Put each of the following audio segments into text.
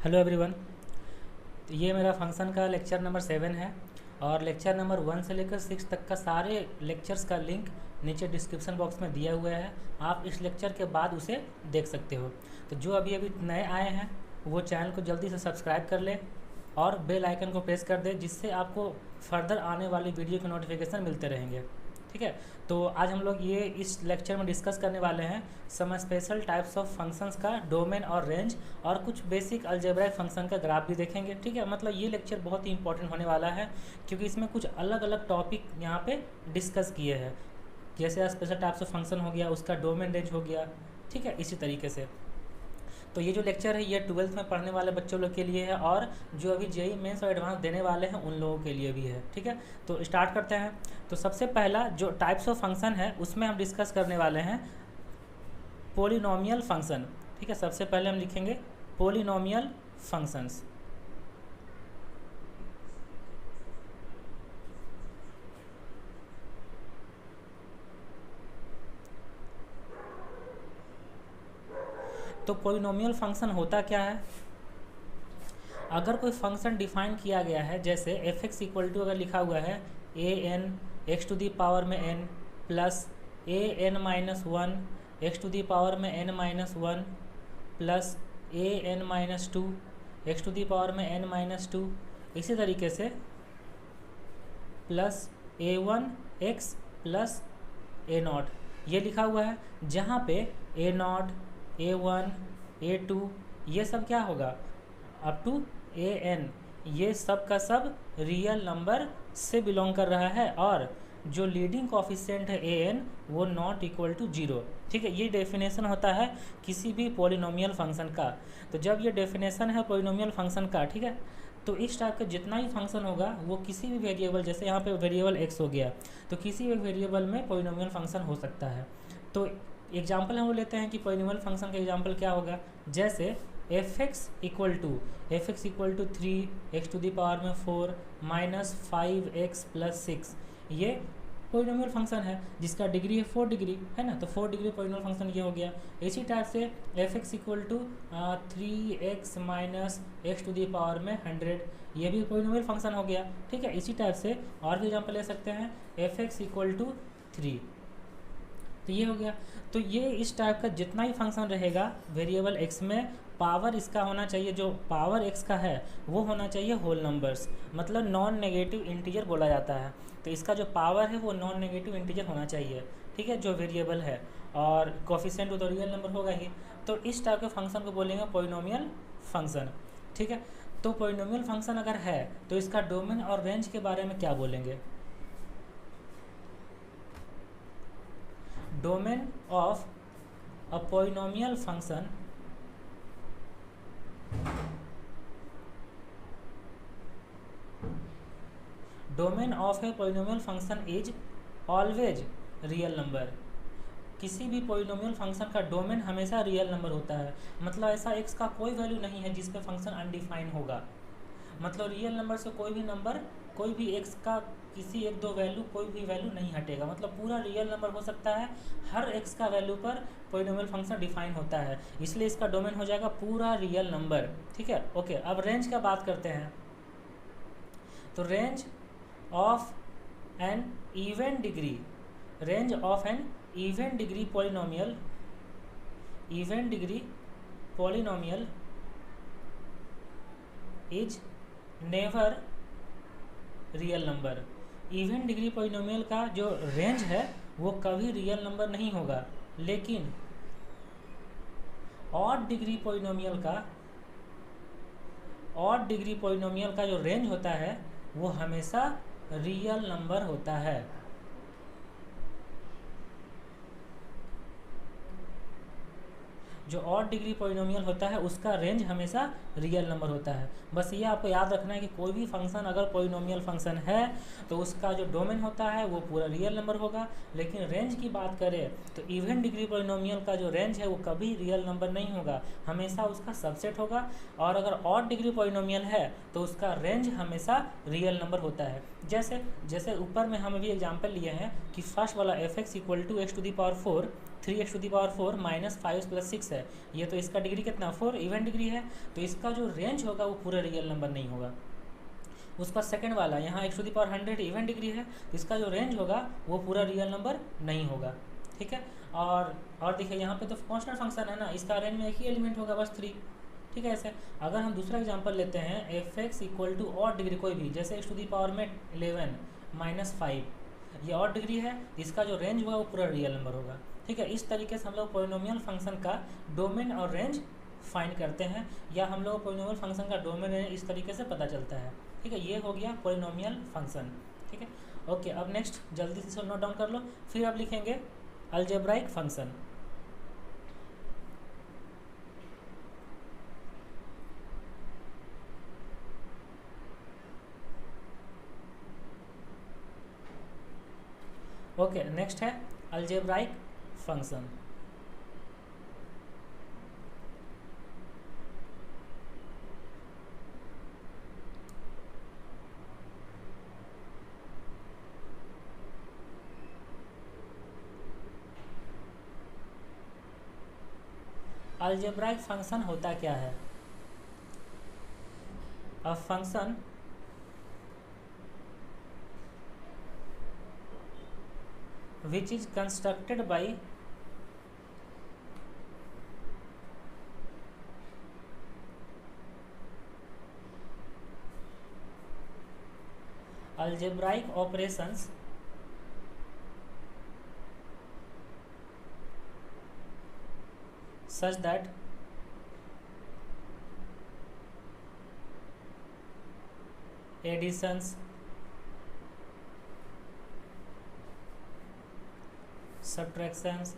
Hello everyone. तो ये मेरा फंक्शन का लेक्चर नंबर 7 है और लेक्चर नंबर 1 से लेकर 6 तक का सारे लेक्चर्स का लिंक नीचे डिस्क्रिप्शन बॉक्स में दिया हुआ है। आप इस लेक्चर के बाद उसे देख सकते हो। तो जो अभी अभी नए आए हैं वो चैनल को जल्दी से सब्सक्राइब कर ले और बेल आइकन को प्रेस कर दे, जिससे आपको फर्दर आने वाली वीडियो के नोटिफिकेशन मिलते रहेंगे। ठीक है, तो आज हम लोग ये इस लेक्चर में डिस्कस करने वाले हैं some special types of functions का डोमेन और रेंज, और कुछ बेसिक अलजेब्राइक फंक्शन का ग्राफ भी देखेंगे। ठीक है, मतलब ये लेक्चर बहुत ही इंपॉर्टेंट होने वाला है क्योंकि इसमें कुछ अलग अलग टॉपिक यहाँ पे डिस्कस किए हैं, जैसे स्पेशल टाइप्स ऑफ फंक्शन हो गया, उसका डोमेन रेंज हो गया। ठीक है, इसी तरीके से तो ये जो लेक्चर है ये 12th में पढ़ने वाले बच्चों लोग के लिए है और जो अभी जेईई मेंस और एडवांस देने वाले हैं उन लोगों के लिए भी है। ठीक है, तो स्टार्ट करते हैं। तो सबसे पहला जो टाइप्स ऑफ फंक्शन है उसमें हम डिस्कस करने वाले हैं पॉलिनोमियल फंक्शन। ठीक है, सबसे पहले हम लिखेंगे पॉलिनोमियल फंक्शंस। तो पॉलिनोमियल फंक्शन होता क्या है? अगर कोई फंक्शन डिफाइन किया गया है, जैसे एफ एक्स इक्वल टू अगर लिखा हुआ है a n x to the power में n plus a n minus one x to the power में n minus one plus a n minus two x to the power में n minus two, इसी तरीके से plus a one x plus a naught, ये लिखा हुआ है, जहाँ पे ए नॉट A1 A2 ये सब क्या होगा अप टू AN, ये सब का सब रियल नंबर से बिलोंग कर रहा है और जो लीडिंग कोफिशिएंट है AN वो नॉट इक्वल टू 0। ठीक है, ये डेफिनेशन होता है किसी भी पॉलिनोमियल फंक्शन का। तो जब ये डेफिनेशन है पॉलिनोमियल फंक्शन का, ठीक है, तो इस टाइप का जितना ही फंक्शन होगा वो किसी भी वेरिएबल, जैसे यहाँ पे वेरिएबल x हो गया, तो किसी भी वेरिएबल में पॉलिनोमियल फंक्शन हो सकता है। तो एग्जाम्पल हम लेते हैं कि पॉलिनोमियल फंक्शन का एग्जाम्पल क्या होगा, जैसे f x equal to 3 x to the power में 4 माइनस 5x प्लस 6, ये पॉलिनोमियल फंक्शन है जिसका डिग्री है 4 डिग्री, है ना, तो 4 डिग्री पॉलिनोमियल फंक्शन ये हो गया। इसी टाइप से f(x) equal to 3x minus x to the power में 100, ये भी पॉलिनोमियल फंक्शन हो गया। ठीक है, इसी टाइप से और भी एग्जाम्पल ले सकते हैं, f(x) इक्वल टू 3, तो ये हो गया। तो ये इस टाइप का जितना भी फंक्शन रहेगा वेरिएबल x में, पावर इसका होना चाहिए, जो पावर x का है वो होना चाहिए होल नंबर्स, मतलब नॉन नेगेटिव इंटीजर बोला जाता है। तो इसका जो पावर है वो नॉन नेगेटिव इंटीजर होना चाहिए, ठीक है, जो वेरिएबल है, और कोफिशिएंट तो रियल नंबर होगा ही। तो इस टाइप के फंक्शन को बोलेंगे पॉलिनोमियल फंक्शन। ठीक है, तो पॉलिनोमियल फंक्शन अगर है तो इसका डोमेन और रेंज के बारे में क्या बोलेंगे? Domain of a polynomial function domain of a polynomial function is always real number. किसी भी पॉलिनोमियल फंक्शन का डोमेन हमेशा रियल नंबर होता है, मतलब ऐसा x का कोई वैल्यू नहीं है जिस पे फंक्शन अनडिफाइन होगा, मतलब रियल नंबर से कोई भी नंबर, कोई भी x का किसी एक दो वैल्यू, कोई भी वैल्यू नहीं हटेगा, मतलब पूरा रियल नंबर हो सकता है, हर x का वैल्यू पर पॉलिनोमियल फंक्शन डिफाइन होता है, इसलिए इसका डोमेन हो जाएगा पूरा रियल नंबर। ठीक है, ओके, अब रेंज का बात करते हैं। तो range of an even degree, range of an even degree polynomial, even degree polynomial is never real number. Even degree polynomial का जो रेंज है वो कभी रियल नंबर नहीं होगा, लेकिन ऑड डिग्री पॉलिनोमियल का, ऑड डिग्री पॉलिनोमियल का जो रेंज होता है वो हमेशा रियल नंबर होता है। जो ऑड डिग्री पॉलिनोमियल होता है उसका रेंज हमेशा रियल नंबर होता है। बस ये आपको याद रखना है कि कोई भी फंक्शन अगर पॉलिनोमियल फंक्शन है तो उसका जो डोमेन होता है वो पूरा रियल नंबर होगा, लेकिन रेंज की बात करें तो इवन डिग्री पॉलिनोमियल का जो रेंज है वो कभी रियल नंबर नहीं होगा, हमेशा उसका सबसेट होगा, और अगर ऑड डिग्री पॉलिनोमियल है तो उसका रेंज हमेशा रियल नंबर होता है। जैसे जैसे ऊपर में हम अभी एग्जाम्पल लिए हैं कि फर्स्ट वाला f(x) equal to x to the power 4, 3x to the power 4 minus 5 plus 6 है, ये तो इसका डिग्री कितना 4 इवन डिग्री है, तो इसका जो रेंज होगा वो पूरा रियल नंबर नहीं होगा। उसका सेकंड वाला यहाँ x to the power 100 even degree है, तो इसका जो रेंज होगा वो पूरा रियल नंबर नहीं होगा। ठीक है, और देखिए यहाँ पे तो कांस्टेंट फंक्शन है ना, इसका रेंज में एक ही एलिमेंट होगा बस 3। ठीक है, ऐसे अगर हम दूसरा एग्जांपल लेते हैं f(x) equal to odd degree कोई भी, जैसे x टू दी पावर में 11 माइनस 5, ये ऑड डिग्री है, इसका जो रेंज होगा वो पूरा रियल नंबर होगा। ठीक है, इस तरीके से हम लोग पॉलिनोमियल फंक्शन का डोमेन और रेंज फाइंड करते हैं, या हम लोग पॉलिनोमियल फंक्शन का डोमेन रेंज इस तरीके से पता चलता है। ठीक है, ये हो गया पॉलिनोमियल फंक्शन। ठीक है, ओके, अब नेक्स्ट जल्दी से नोट डाउन कर लो, फिर आप लिखेंगे अलजेब्राइक फंक्शन। ओके, नेक्स्ट है अलजेब्राइक फंक्शन। अलजेब्राइक फंक्शन होता क्या है? A function which is constructed by algebraic operations such that additions, subtractions,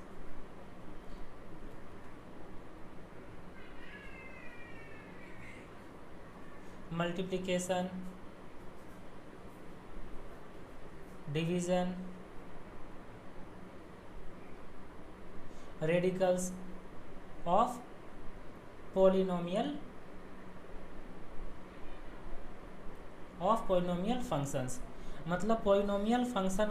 multiplication, division, radicals of polynomial functions। मतलब पॉलिनोमियल फंक्शन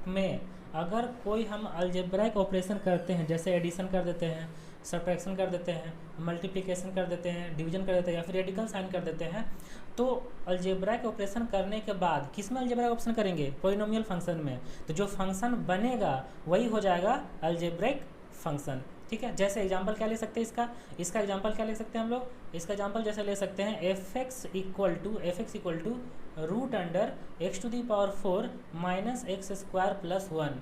में अगर कोई हम अलजेब्राइक ऑपरेशन करते हैं, जैसे एडिशन कर देते हैं, सब्ट्रैक्शन कर देते हैं, मल्टीप्लिकेशन कर देते हैं, डिवीजन कर देते हैं या फिर रेडिकल साइन कर देते हैं, तो अलजेब्राइक ऑपरेशन करने के बाद किस में अलजेब्राइक ऑपरेशन करेंगे? पॉलिनोमियल फंक्शन में। तो जो फंक्शन बनेगा वही हो जाएगा अलजेब्राइक फंक्शन। ठीक है, जैसे एग्जांपल क्या ले सकते हैं इसका एग्जांपल क्या ले सकते हैं हम लोग? इसका एग्जांपल जैसे ले सकते हैं f x equal to root under x to the power 4 minus x square plus 1।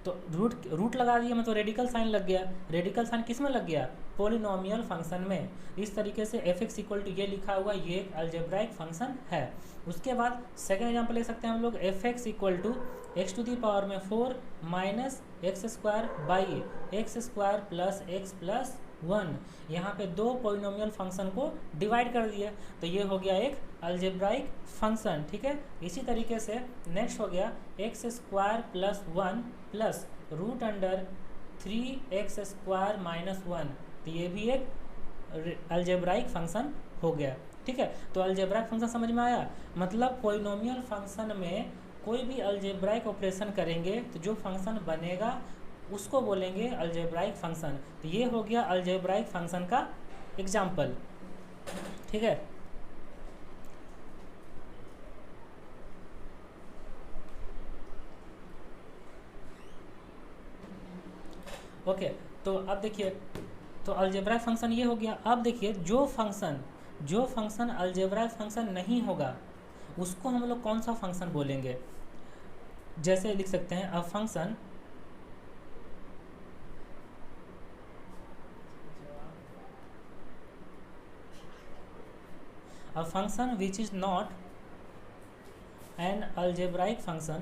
तो रूट लगा दिया मतलब रेडिकल साइन लग गया। रेडिकल साइन किस में लग गया? पॉलिनोमियल फंक्शन में। इस तरीके से एफ एक्स इक्वल टू ये लिखा हुआ ये एक अलजेब्राइक फंक्शन है। उसके बाद सेकेंड एग्जाम्पल ले सकते हैं हम लोग f x equal to x to the power में 4 minus x square by x square plus 1। यहाँ पे दो पॉलिनोमियल फंक्शन को डिवाइड कर दिया, तो ये हो गया एक अलजेब्राइक फंक्शन। ठीक है, इसी तरीके से नेक्स्ट हो गया x square plus 1 plus root under 3x square minus 1। तो ये भी एक अलजेब्राइक फंक्शन हो गया। ठीक है, तो अलजेब्राइक फंक्शन समझ में आया? मतलब पॉलिनोमियल फंक्शन में कोई भी अलजेब्राइक ऑपरेशन करेंगे तो जो फंक्शन बनेगा उसको बोलेंगे अलजेब्राइक फंक्शन। तो ये हो गया अलजेब्राइक फंक्शन का एग्जाम्पल। ठीक है, ओके। तो अब देखिए, तो अलजेब्राइक फंक्शन ये हो गया। अब देखिए जो फंक्शन अलजेब्राइक फंक्शन नहीं होगा उसको हम लोग कौन सा फंक्शन बोलेंगे? जैसे लिख सकते हैं a function which is not an algebraic function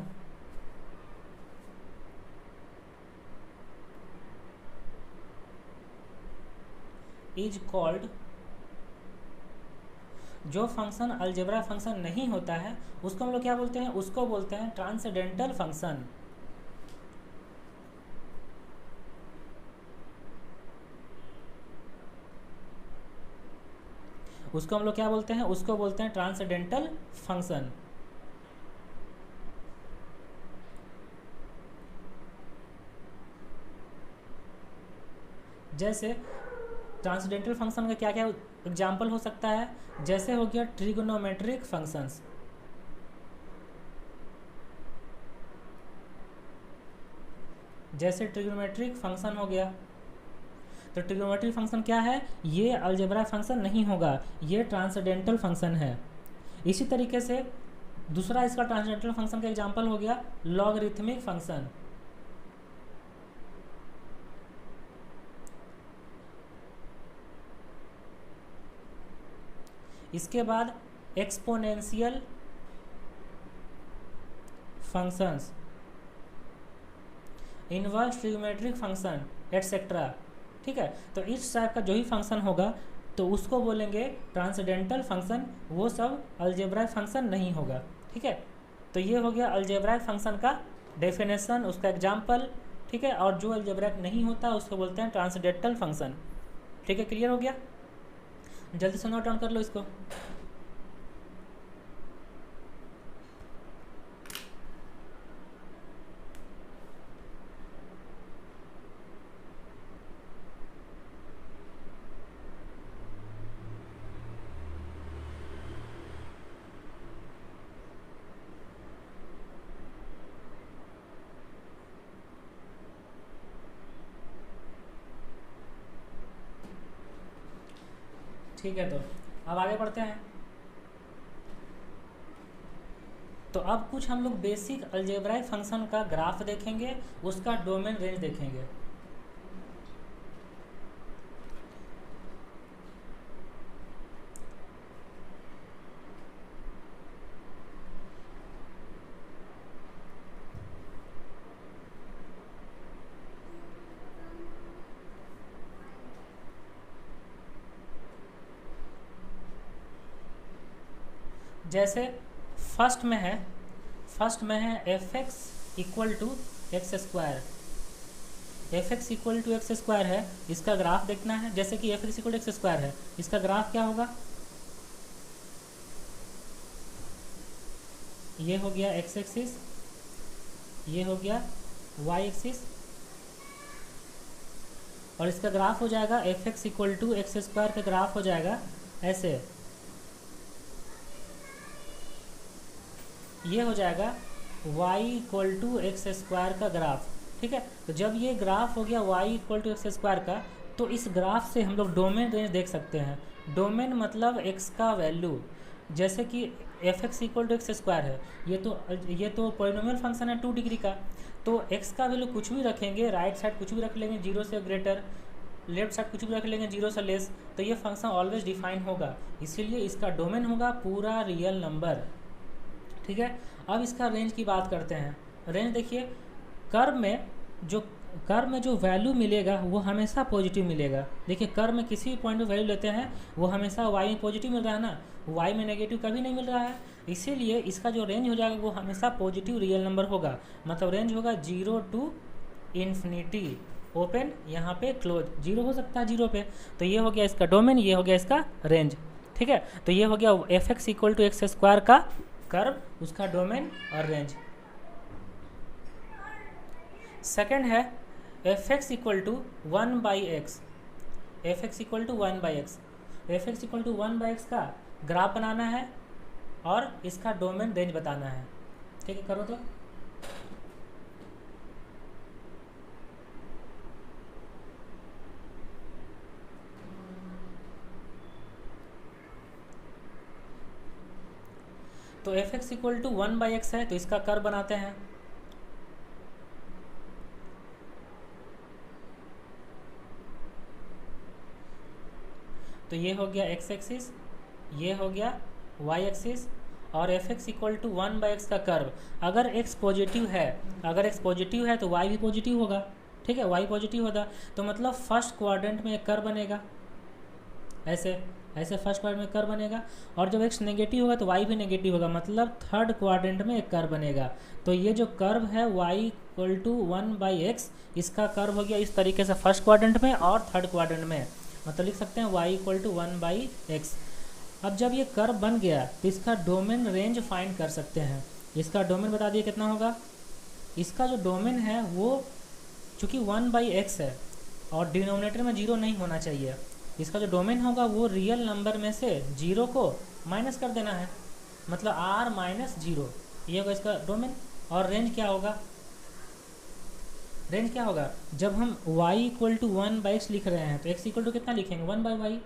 is called, जो फंक्शन अलजेब्रा फंक्शन नहीं होता है उसको हम लोग क्या बोलते हैं? उसको बोलते हैं ट्रांसेंडेंटल फंक्शन। उसको हम लोग क्या बोलते हैं? उसको बोलते हैं ट्रांसेंडेंटल फंक्शन। जैसे ट्रांसेंडेंटल फंक्शन का क्या क्या एग्जाम्पल हो सकता है? जैसे हो गया ट्रिगोनोमेट्रिक फंक्शंस। जैसे ट्रिगोनोमेट्रिक फंक्शन हो गया, तो ट्रिगोनोमेट्रिक फंक्शन क्या है? ये अलजेब्रा फंक्शन नहीं होगा, ये ट्रांसेंडेंटल फंक्शन है। इसी तरीके से दूसरा इसका ट्रांसेंडेंटल फंक्शन का एग्जाम्पल हो गया लॉगरिथमिक फंक्शन। इसके बाद exponential functions, inverse trigonometric function etcetera. ठीक है, तो इस टाइप का जो ही फंक्शन होगा तो उसको बोलेंगे ट्रांसेंडेंटल फंक्शन, वो सब अलजेब्राइक फंक्शन नहीं होगा। ठीक है, तो ये हो गया अलजेब्राइक फंक्शन का डेफिनेशन, उसका एग्जाम्पल। ठीक है, और जो अलजेब्राइक नहीं होता उसको बोलते हैं ट्रांसेंडेंटल फंक्शन। ठीक है, क्लियर हो गया? जल्दी से नोट डाउन कर लो इसको। ठीक है, तो अब आगे बढ़ते हैं। तो अब कुछ हम लोग बेसिक अलजेब्राइक फंक्शन का ग्राफ देखेंगे, उसका डोमेन रेंज देखेंगे। जैसे फर्स्ट में है f x equal to x square. F x equal to x square है, इसका ग्राफ देखना है। जैसे कि f x equal to x square है, इसका ग्राफ क्या होगा? ये हो गया एक्स एक्सिस, ये हो गया वाई एक्सिस, और इसका ग्राफ हो जाएगा f x equal to x square का ग्राफ हो जाएगा ऐसे, ये हो जाएगा y equal to x square का ग्राफ। ठीक है, तो जब ये ग्राफ हो गया y equal to x square का, तो इस ग्राफ से हम लोग डोमेन रेंज देख सकते हैं। डोमेन मतलब x का वैल्यू, जैसे कि f x equal to x square है, ये तो पॉलिनोमियल फंक्शन है 2 डिग्री का, तो x का वैल्यू कुछ भी रखेंगे, राइट साइड कुछ भी रख लेंगे 0 से ग्रेटर, लेफ्ट साइड कुछ भी रख लेंगे 0 से लेस, तो ये फंक्शन ऑलवेज डिफाइन होगा, इसीलिए इसका डोमेन होगा पूरा रियल नंबर। ठीक है, अब इसका रेंज की बात करते हैं। रेंज देखिए, कर्व में जो वैल्यू मिलेगा वो हमेशा पॉजिटिव मिलेगा। देखिए कर्व में किसी भी पॉइंट पे वैल्यू लेते हैं वो हमेशा y में पॉजिटिव मिल रहा है ना, y में नेगेटिव कभी नहीं मिल रहा है, इसीलिए इसका जो रेंज हो जाएगा वो हमेशा पॉजिटिव रियल नंबर होगा। मतलब रेंज होगा 0 टू इन्फिनिटी, ओपन यहाँ पे क्लोज, 0 हो सकता है 0 पे, तो ये हो गया इसका डोमेन, ये हो गया इसका रेंज। ठीक है, तो ये हो गया f x equal to x square का कर्व, उसका डोमेन और रेंज। सेकंड है f x equal to 1 by x, f x equal to 1 by x, f x equal to 1 by x का ग्राफ बनाना है और इसका डोमेन रेंज बताना है। ठीक है, करो तो f x equal to 1 by x है, तो इसका कर्व बनाते हैं। तो ये हो गया एक्स एक्सिस, ये हो गया वाई एक्सिस, और f x equal to 1 by x का कर्व। अगर एक्स पॉजिटिव है तो वाई भी पॉजिटिव होगा। ठीक है, वाई पॉजिटिव होगा तो मतलब फर्स्ट क्वाड्रेंट में एक कर्व बनेगा, ऐसे फर्स्ट क्वाड्रेंट में कर्व बनेगा, और जब एक्स नेगेटिव होगा तो वाई भी नेगेटिव होगा, मतलब थर्ड क्वाड्रेंट में एक कर्व बनेगा। तो ये जो कर्व है y equal to 1 by x, इसका कर्व हो गया इस तरीके से फर्स्ट क्वाड्रेंट में और थर्ड क्वाड्रेंट में, मतलब लिख सकते हैं y equal to 1 by x. अब जब ये कर्व बन गया तो इसका डोमेन रेंज फाइंड कर सकते हैं। इसका डोमेन बता दिए कितना होगा। इसका जो डोमेन है वो चूँकि 1 बाई एक्स है और डिनोमिनेटर में 0 नहीं होना चाहिए, इसका जो डोमेन होगा वो रियल नंबर में से 0 को माइनस कर देना है, मतलब r माइनस 0, ये होगा इसका डोमेन। और रेंज क्या होगा, रेंज क्या होगा, जब हम y equal to 1 by x लिख रहे हैं तो x इक्वल टू कितना लिखेंगे 1 बाई वाई,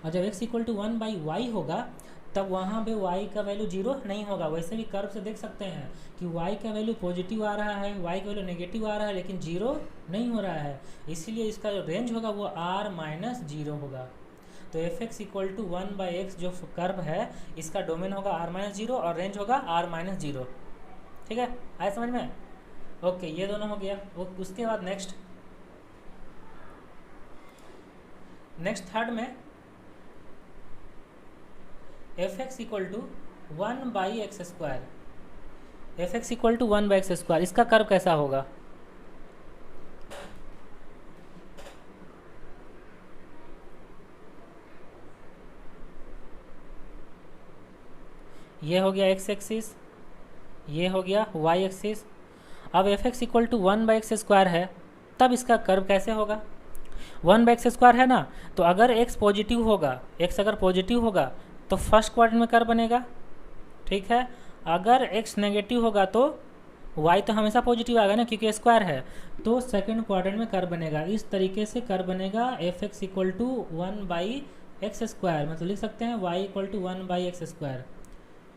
और जब x equal to 1 by y होगा तब वहाँ पे y का वैल्यू 0 नहीं होगा। वैसे भी कर्व से देख सकते हैं कि y का वैल्यू पॉजिटिव आ रहा है, y का वैल्यू नेगेटिव आ रहा है, लेकिन 0 नहीं हो रहा है, इसीलिए इसका जो रेंज होगा वो r माइनस 0 होगा। तो f x equal to 1 by x जो कर्व है इसका डोमेन होगा r माइनस 0 और रेंज होगा r माइनस 0। ठीक है, आए समझ में। ओके, ये दोनों हो गया। उसके बाद नेक्स्ट थर्ड में f x equal to 1 by x square, f x equal to 1 by x square, इसका कर्व कैसा होगा। ये हो गया एक्स एक्सिस, ये हो गया वाई एक्सिस। अब f x equal to 1 by x square है, तब इसका कर्व कैसे होगा। 1 बाई एक्स स्क्वायर है ना, तो अगर x पॉजिटिव होगा, x अगर पॉजिटिव होगा तो फर्स्ट क्वाड्रेंट में कर्व बनेगा। ठीक है, अगर x नेगेटिव होगा तो y तो हमेशा पॉजिटिव आएगा ना क्योंकि स्क्वायर है, तो सेकंड क्वाड्रेंट में कर्व बनेगा। इस तरीके से कर्व बनेगा f x equal to 1 by x square, मतलब लिख सकते हैं y equal to 1 by x square.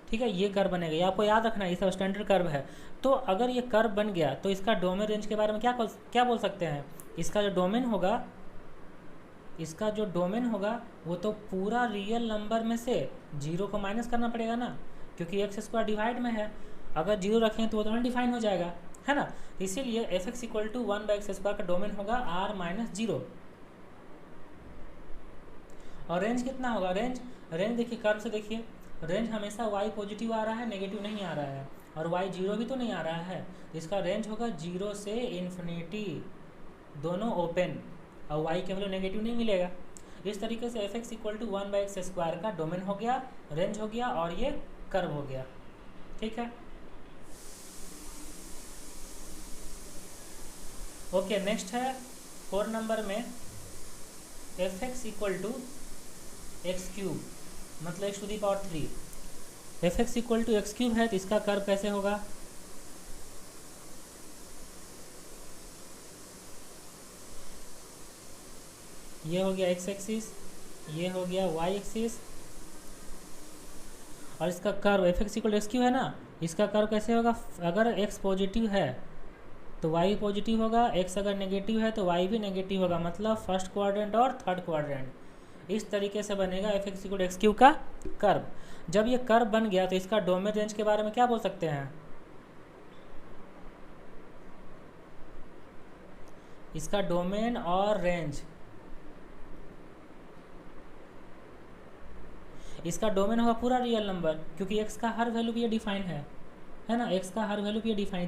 ठीक है, ये कर्व बनेगा, ये आपको याद रखना है, ये सब स्टैंडर्ड कर्व है। तो अगर ये कर्व बन गया तो इसका डोमेन रेंज के बारे में क्या बोल सकते हैं। इसका जो डोमेन होगा वो तो पूरा रियल नंबर में से 0 को माइनस करना पड़ेगा ना, क्योंकि एक्स स्क्वायर डिवाइड में है, अगर 0 रखें तो वो तो अनडिफाइन हो जाएगा, है ना। इसीलिए f x equal to 1 by x square का डोमेन होगा r माइनस 0। और रेंज कितना होगा, रेंज देखिए कर्व से देखिए, रेंज हमेशा y पॉजिटिव आ रहा है, नेगेटिव नहीं आ रहा है, और y 0 भी तो नहीं आ रहा है, इसका रेंज होगा 0 से इन्फिनिटी, दोनों ओपन, और y के वैल्यू नेगेटिव नहीं मिलेगा। इस तरीके से f x equal to 1 by x square का डोमेन हो गया, रेंज हो गया, और ये कर्व हो गया। ठीक है, ओके, नेक्स्ट है 4 नंबर में f x equal to x cube, मतलब x to the power 3। F x equal to x cube है तो इसका कर्व कैसे होगा? ये हो गया एक्स एक्सिस, ये हो गया वाई एक्सिस, और इसका curve f x equal to x cube है ना, इसका कर्व कैसे होगा? अगर एक्स पॉजिटिव है तो वाई पॉजिटिव होगा, एक्स अगर नेगेटिव है तो वाई भी नेगेटिव होगा, मतलब फर्स्ट क्वाड्रेंट और थर्ड क्वाड्रेंट। इस तरीके से बनेगा f x equal to x cube का कर्व। जब ये कर्व बन गया तो इसका डोमेन रेंज के बारे में क्या बोल सकते हैं? इसका डोमेन और रेंज, इसका डोमेन होगा पूरा रियल नंबर, क्योंकि एक्स का हर वैल्यू भी ये डिफाइन है ना, एक्स का हर वैल्यू भी ये डिफाइन,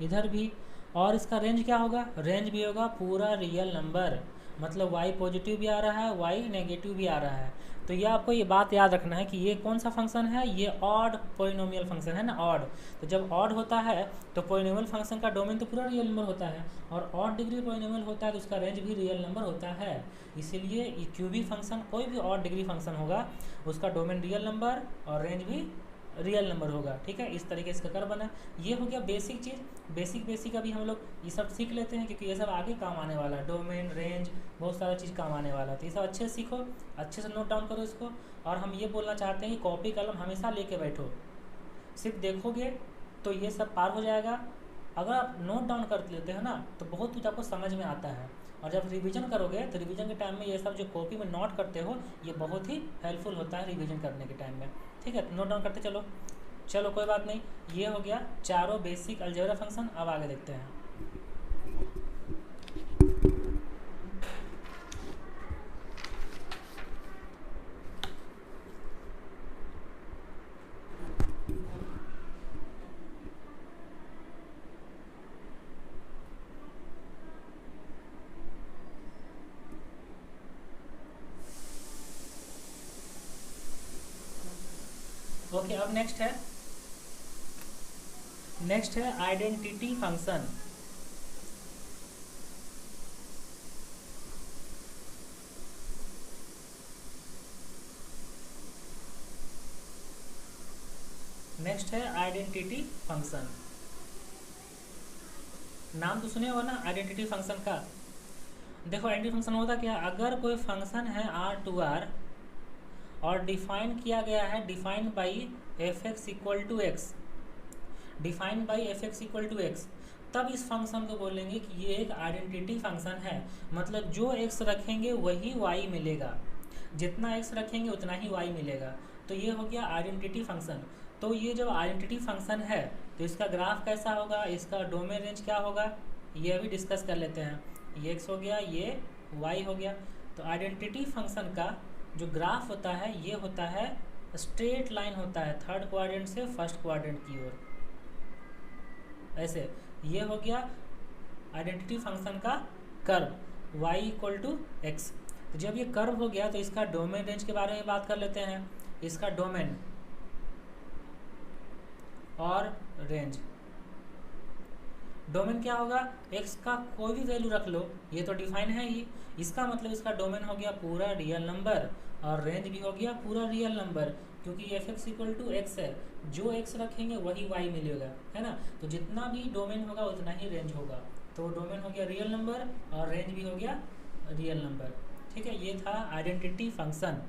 इधर भी। और इसका रेंज क्या होगा? रेंज भी होगा पूरा रियल नंबर, मतलब वाई पॉजिटिव भी आ रहा है, वाई नेगेटिव भी आ रहा है। तो ये आपको ये बात याद रखना है कि ये कौन सा फंक्शन है, ये ऑड पोलिनोमियल फंक्शन है ना, ऑड। तो जब ऑड होता है तो पोलिनोमियल फंक्शन का डोमेन तो पूरा रियल नंबर होता है, और ऑड डिग्री पोलिनोमियल होता है तो उसका रेंज भी रियल नंबर होता है। इसीलिए क्यूबिक फंक्शन, कोई भी ऑड डिग्री फंक्शन होगा, उसका डोमेन रियल नंबर और रेंज भी रियल नंबर होगा। ठीक है, इस तरीके से इसका कर्व बना। ये हो गया बेसिक चीज़। बेसिक अभी हम लोग ये सब सीख लेते हैं, क्योंकि ये सब आगे काम आने वाला है, डोमेन, रेंज, बहुत सारा चीज़ काम आने वाला है। तो ये सब अच्छे से सीखो, अच्छे से नोट डाउन करो इसको। और हम ये बोलना चाहते हैं कि कॉपी कलम हमेशा लेके बैठो, सिर्फ देखोगे तो ये सब पार हो जाएगा। अगर आप नोट डाउन कर लेते हैं ना तो बहुत कुछ आपको समझ में आता है, और जब रिवीजन करोगे तो रिवीजन के टाइम में ये सब जो कॉपी में नोट करते हो ये बहुत ही हेल्पफुल होता है रिवीजन करने के टाइम में। ठीक है, नोट डाउन करते चलो कोई बात नहीं। ये हो गया चारों बेसिक अलजेब्रा फंक्शन। अब आगे देखते हैं। ओके, अब नेक्स्ट है आइडेंटिटी फंक्शन। नेक्स्ट है आइडेंटिटी फंक्शन। नाम तो सुने हो ना आइडेंटिटी फंक्शन का। देखो आइडेंटिटी फंक्शन होता क्या, अगर कोई फंक्शन है R2R और डिफाइन किया गया है, define by f x equal to x, define by f x equal to x, तब इस फंक्शन को बोलेंगे कि ये एक आइडेंटिटी फंक्शन है। मतलब जो एक्स रखेंगे वही वाई मिलेगा, जितना एक्स रखेंगे उतना ही वाई मिलेगा। तो ये हो गया आइडेंटिटी फंक्शन। तो ये जब आइडेंटिटी फंक्शन है तो इसका ग्राफ कैसा होगा, इसका डोमेन रेंज क्या होगा, ये अभी डिस्कस कर लेते हैं। ये एक्स हो गया, ये वाई हो गया। तो आइडेंटिटी फंक्शन का जो ग्राफ होता है ये होता है स्ट्रेट लाइन होता है, थर्ड क्वाड्रेंट से फर्स्ट क्वाड्रेंट की ओर, ऐसे। ये हो गया आइडेंटिटी फंक्शन का curve y equal to x. तो जब ये कर्व हो गया तो इसका डोमेन रेंज के बारे में बात कर लेते हैं। इसका डोमेन और रेंज, डोमेन क्या होगा, x का कोई भी वैल्यू रख लो, ये तो डिफाइन है ही, इसका मतलब इसका डोमेन हो गया पूरा रियल नंबर, और रेंज भी हो गया पूरा रियल नंबर, क्योंकि f x equal to x है, जो एक्स रखेंगे वही वाई मिलेगा, है ना। तो जितना भी डोमेन होगा उतना ही रेंज होगा। तो डोमेन हो गया रियल नंबर और रेंज भी हो गया रियल नंबर। ठीक है, ये था आइडेंटिटी फंक्शन।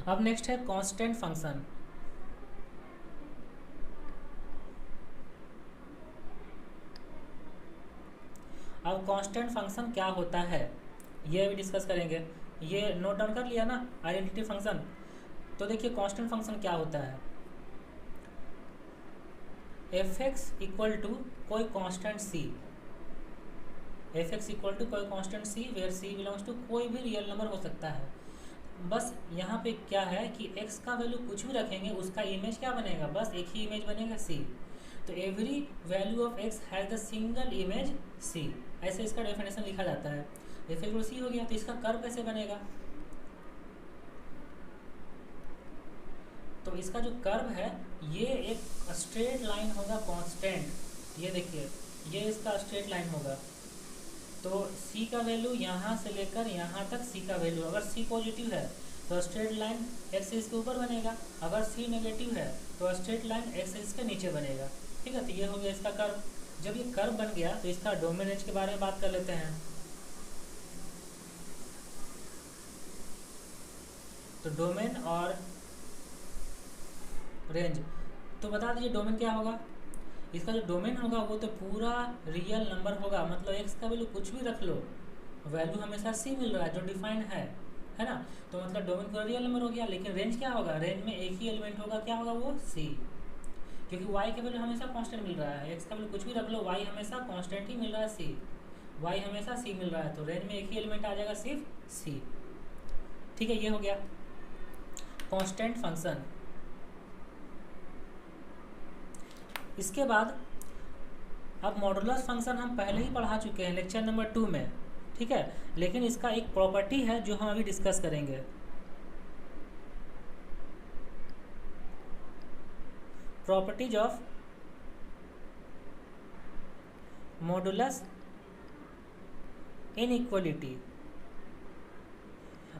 अब नेक्स्ट है कांस्टेंट फंक्शन। अब कांस्टेंट फंक्शन क्या होता है ये अभी डिस्कस करेंगे। ये नोट डाउन कर लिया ना आइडेंटिटी फंक्शन। तो देखिए कांस्टेंट फंक्शन क्या होता है, एफ एक्स इक्वल टू कोई constant c, f x equal to कोई constant c where c belongs to कोई भी रियल नंबर हो सकता है। बस यहाँ पे क्या है कि x का वैल्यू कुछ भी रखेंगे उसका इमेज क्या बनेगा, बस एक ही इमेज बनेगा c। तो every value of x has the single image c, ऐसे इसका डेफिनेशन लिखा जाता है। एफ एक्स सी हो गया तो इसका कर्व कैसे बनेगा, तो इसका जो कर्व है ये एक स्ट्रेट लाइन होगा कांस्टेंट। ये देखिए ये इसका स्ट्रेट लाइन होगा। तो सी का वैल्यू यहाँ से लेकर यहाँ तक सी का वैल्यू, अगर सी पॉजिटिव है तो स्ट्रेट लाइन एक्स एक्सिस के ऊपर बनेगा, अगर सी नेगेटिव है तो स्ट्रेट लाइन एक्स एक्सिस के नीचे बनेगा। ठीक है, तो ये हो गया इसका कर्व। जब ये कर्व बन गया तो इसका डोमेन रेंज के बारे में बात कर लेते हैं। तो डोमेन और रेंज, तो बता दीजिए डोमेन क्या होगा। इसका जो डोमेन होगा वो तो पूरा रियल नंबर होगा, मतलब एक्स का वैल्यू कुछ भी रख लो, वैल्यू हमेशा सी मिल रहा है जो डिफाइंड है ना। तो मतलब डोमेन पूरा रियल नंबर हो गया। लेकिन रेंज क्या होगा, रेंज में एक ही एलिमेंट होगा, क्या होगा वो सी, क्योंकि वाई का वैल्यू हमेशा कांस्टेंट मिल रहा है। एक्स का वैल्यू कुछ भी रख लो, वाई हमेशा कांस्टेंट ही मिल रहा है, सी, वाई हमेशा सी मिल रहा है, तो रेंज में एक ही एलिमेंट आ जाएगा, सिर्फ सी। ठीक है, ये हो गया कांस्टेंट फंक्शन। इसके बाद अब मॉडुलस फंक्शन हम पहले ही पढ़ा चुके हैं लेक्चर नंबर 2 में। ठीक है, लेकिन इसका एक प्रॉपर्टी है जो हम अभी डिस्कस करेंगे। Properties of modulus inequality.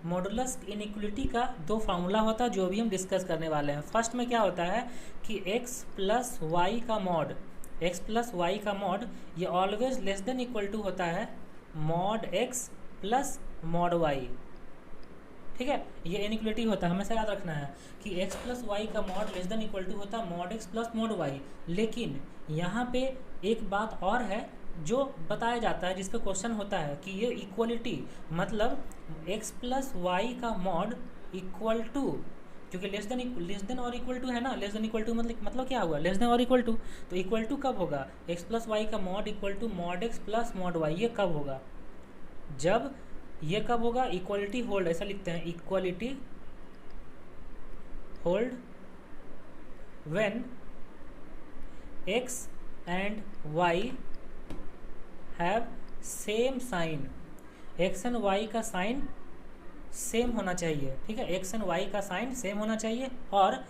Modulus inequality का दो फार्मूला होता है जो अभी हम डिस्कस करने वाले हैं। फर्स्ट में क्या होता है कि x प्लस वाई का मॉड, x प्लस वाई का मॉड ये always less than equal to होता है mod x plus mod y. ठीक है, ये इनइक्वलिटी होता है, हमेशा याद रखना है कि x प्लस वाई का mod less than equal to होता है mod x plus mod y. लेकिन यहाँ पे एक बात और है जो बताया जाता है, जिस पे क्वेश्चन होता है कि ये इक्वलिटी मतलब x प्लस वाई का मॉड इक्वल टू, क्योंकि लेस देन और इक्वल टू है ना, लेस देन इक्वल टू मतलब क्या हुआ, लेस देन और इक्वल टू। तो इक्वल टू कब होगा, x प्लस वाई का mod equal to mod x plus mod y. ये कब होगा, जब ये कब होगा, इक्वलिटी होल्ड, ऐसा लिखते हैं, equality hold when x and y have same sign. X and y का साइन सेम होना चाहिए। ठीक है, एक्स एंड वाई का साइन सेम होना चाहिए। और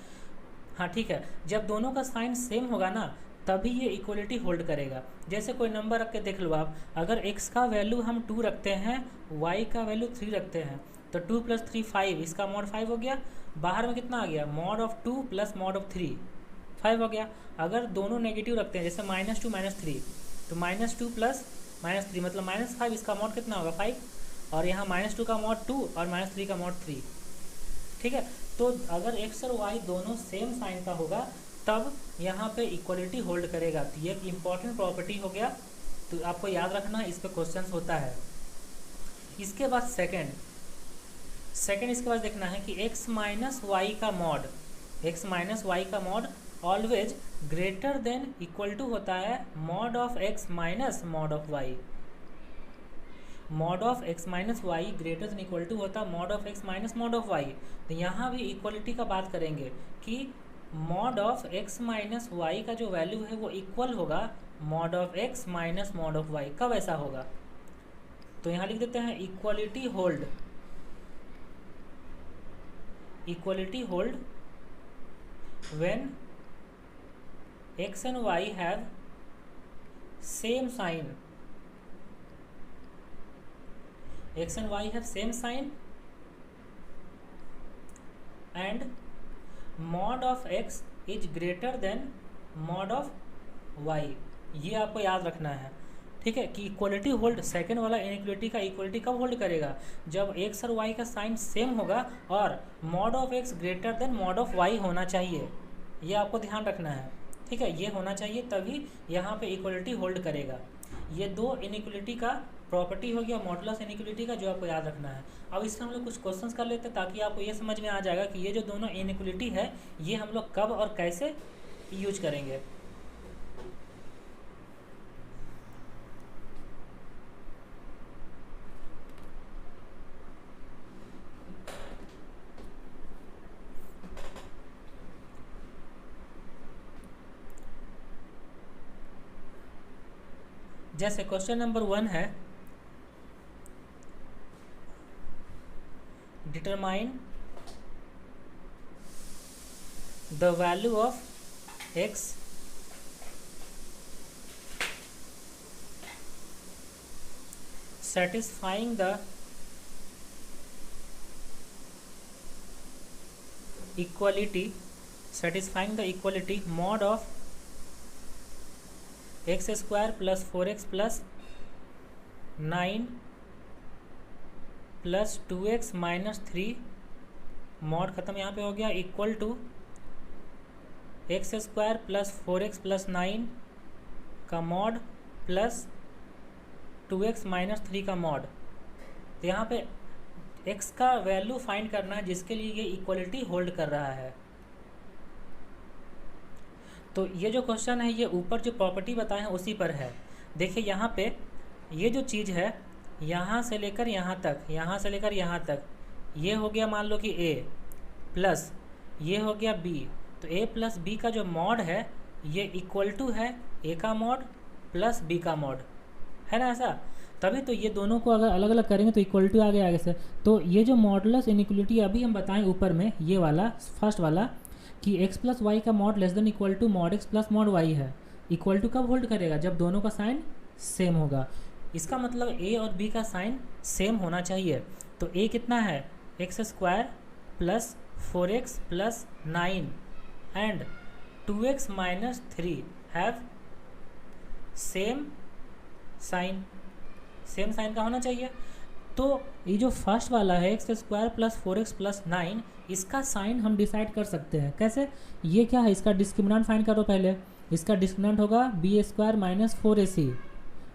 हाँ ठीक है, जब दोनों का साइन सेम होगा ना तभी ये इक्वलिटी होल्ड करेगा। जैसे कोई नंबर रख के देख लो आप, अगर x का वैल्यू हम 2 रखते हैं, y का वैल्यू 3 रखते हैं, तो 2 + 3 5, इसका मॉड 5 हो गया। बाहर में कितना आ गया, mod of 2 plus mod of 3 5 हो गया। अगर दोनों नेगेटिव रखते हैं, जैसे -2 -3, तो -2 प्लस -3 मतलब -5, इसका मॉड कितना होगा 5, और यहाँ -2 का मॉड 2 और -3 का मॉड 3। ठीक है, तो अगर x और y दोनों सेम साइन का होगा तब यहाँ पे इक्वलिटी होल्ड करेगा। तो ये एक इम्पॉर्टेंट प्रॉपर्टी हो गया, तो आपको याद रखना, इस पे क्वेश्चन होता है। इसके बाद सेकंड इसके बाद देखना है कि x माइनस वाई का mod always greater than equal to होता है mod of x minus mod of y। Mod of x minus y greater than equal to होता है mod of x minus mod of y। तो यहाँ भी equality का बात करेंगे कि mod of x minus y का जो वैल्यू है वो इक्वल होगा mod of x minus mod of y। कब ऐसा होगा, तो यहाँ लिख देते हैं equality hold when x and y have same sign, x and y have same sign and mod of x is greater than mod of y। ये आपको याद रखना है। ठीक है, कि इक्वलिटी होल्ड, सेकंड वाला इनइक्वलिटी का इक्वलिटी कब होल्ड करेगा, जब x और y का साइन सेम होगा और mod of x greater then mod of y होना चाहिए। ये आपको ध्यान रखना है। ठीक है, ये होना चाहिए, तभी यहाँ पे इक्वलिटी होल्ड करेगा। ये दो इनइक्वलिटी का प्रॉपर्टी हो गया मॉडुलस इनइक्वलिटी का, जो आपको याद रखना है। अब इससे हम लोग कुछ क्वेश्चंस कर लेते हैं ताकि आपको ये समझ में आ जाएगा कि ये जो दोनों इनइक्वलिटी है ये हम लोग कब और कैसे यूज करेंगे। जैसे क्वेश्चन नंबर 1 है, determine the value of x satisfying the equality mod of x square plus 4x plus 9 plus 2x minus 3 mod खत्म यहाँ पे हो गया equal to x square plus 4x plus 9 का मॉड प्लस 2x माइनस 3 का mod. तो यहाँ पे x का वैल्यू फाइंड करना है जिसके लिए ये इक्वलिटी होल्ड कर रहा है। तो ये जो क्वेश्चन है ये ऊपर जो प्रॉपर्टी बताए हैं उसी पर है। देखिए यहाँ पे ये जो चीज़ है यहाँ से लेकर यहाँ तक, यहाँ से लेकर यहाँ तक, ये हो गया मान लो कि a प्लस ये हो गया b। तो a प्लस b का जो मॉड है ये इक्वल टू है a का मॉड प्लस b का मॉड, है ना ऐसा। तभी तो ये दोनों को अगर अलग अलग करेंगे तो इक्वल टू आ गया आगे से। तो ये जो मॉडुलस इनइक्वलिटी अभी हम बताएं ऊपर में ये वाला फर्स्ट वाला कि x प्लस वाई का mod less than equal to mod x plus mod y है। इक्वल टू कब होल्ड करेगा? जब दोनों का साइन सेम होगा। इसका मतलब a और b का साइन सेम होना चाहिए। तो a कितना है? X square plus 4x plus 9 and 2x minus 3 have same sign. Same sign का होना चाहिए। तो ये जो फर्स्ट वाला है x square plus 4x plus 9 इसका साइन हम डिसाइड कर सकते हैं। कैसे? ये क्या है? इसका डिस्क्रिमिनेंट फाइंड करो पहले। इसका डिस्क्रिमिनेंट होगा बी स्क्वायर माइनस 4ac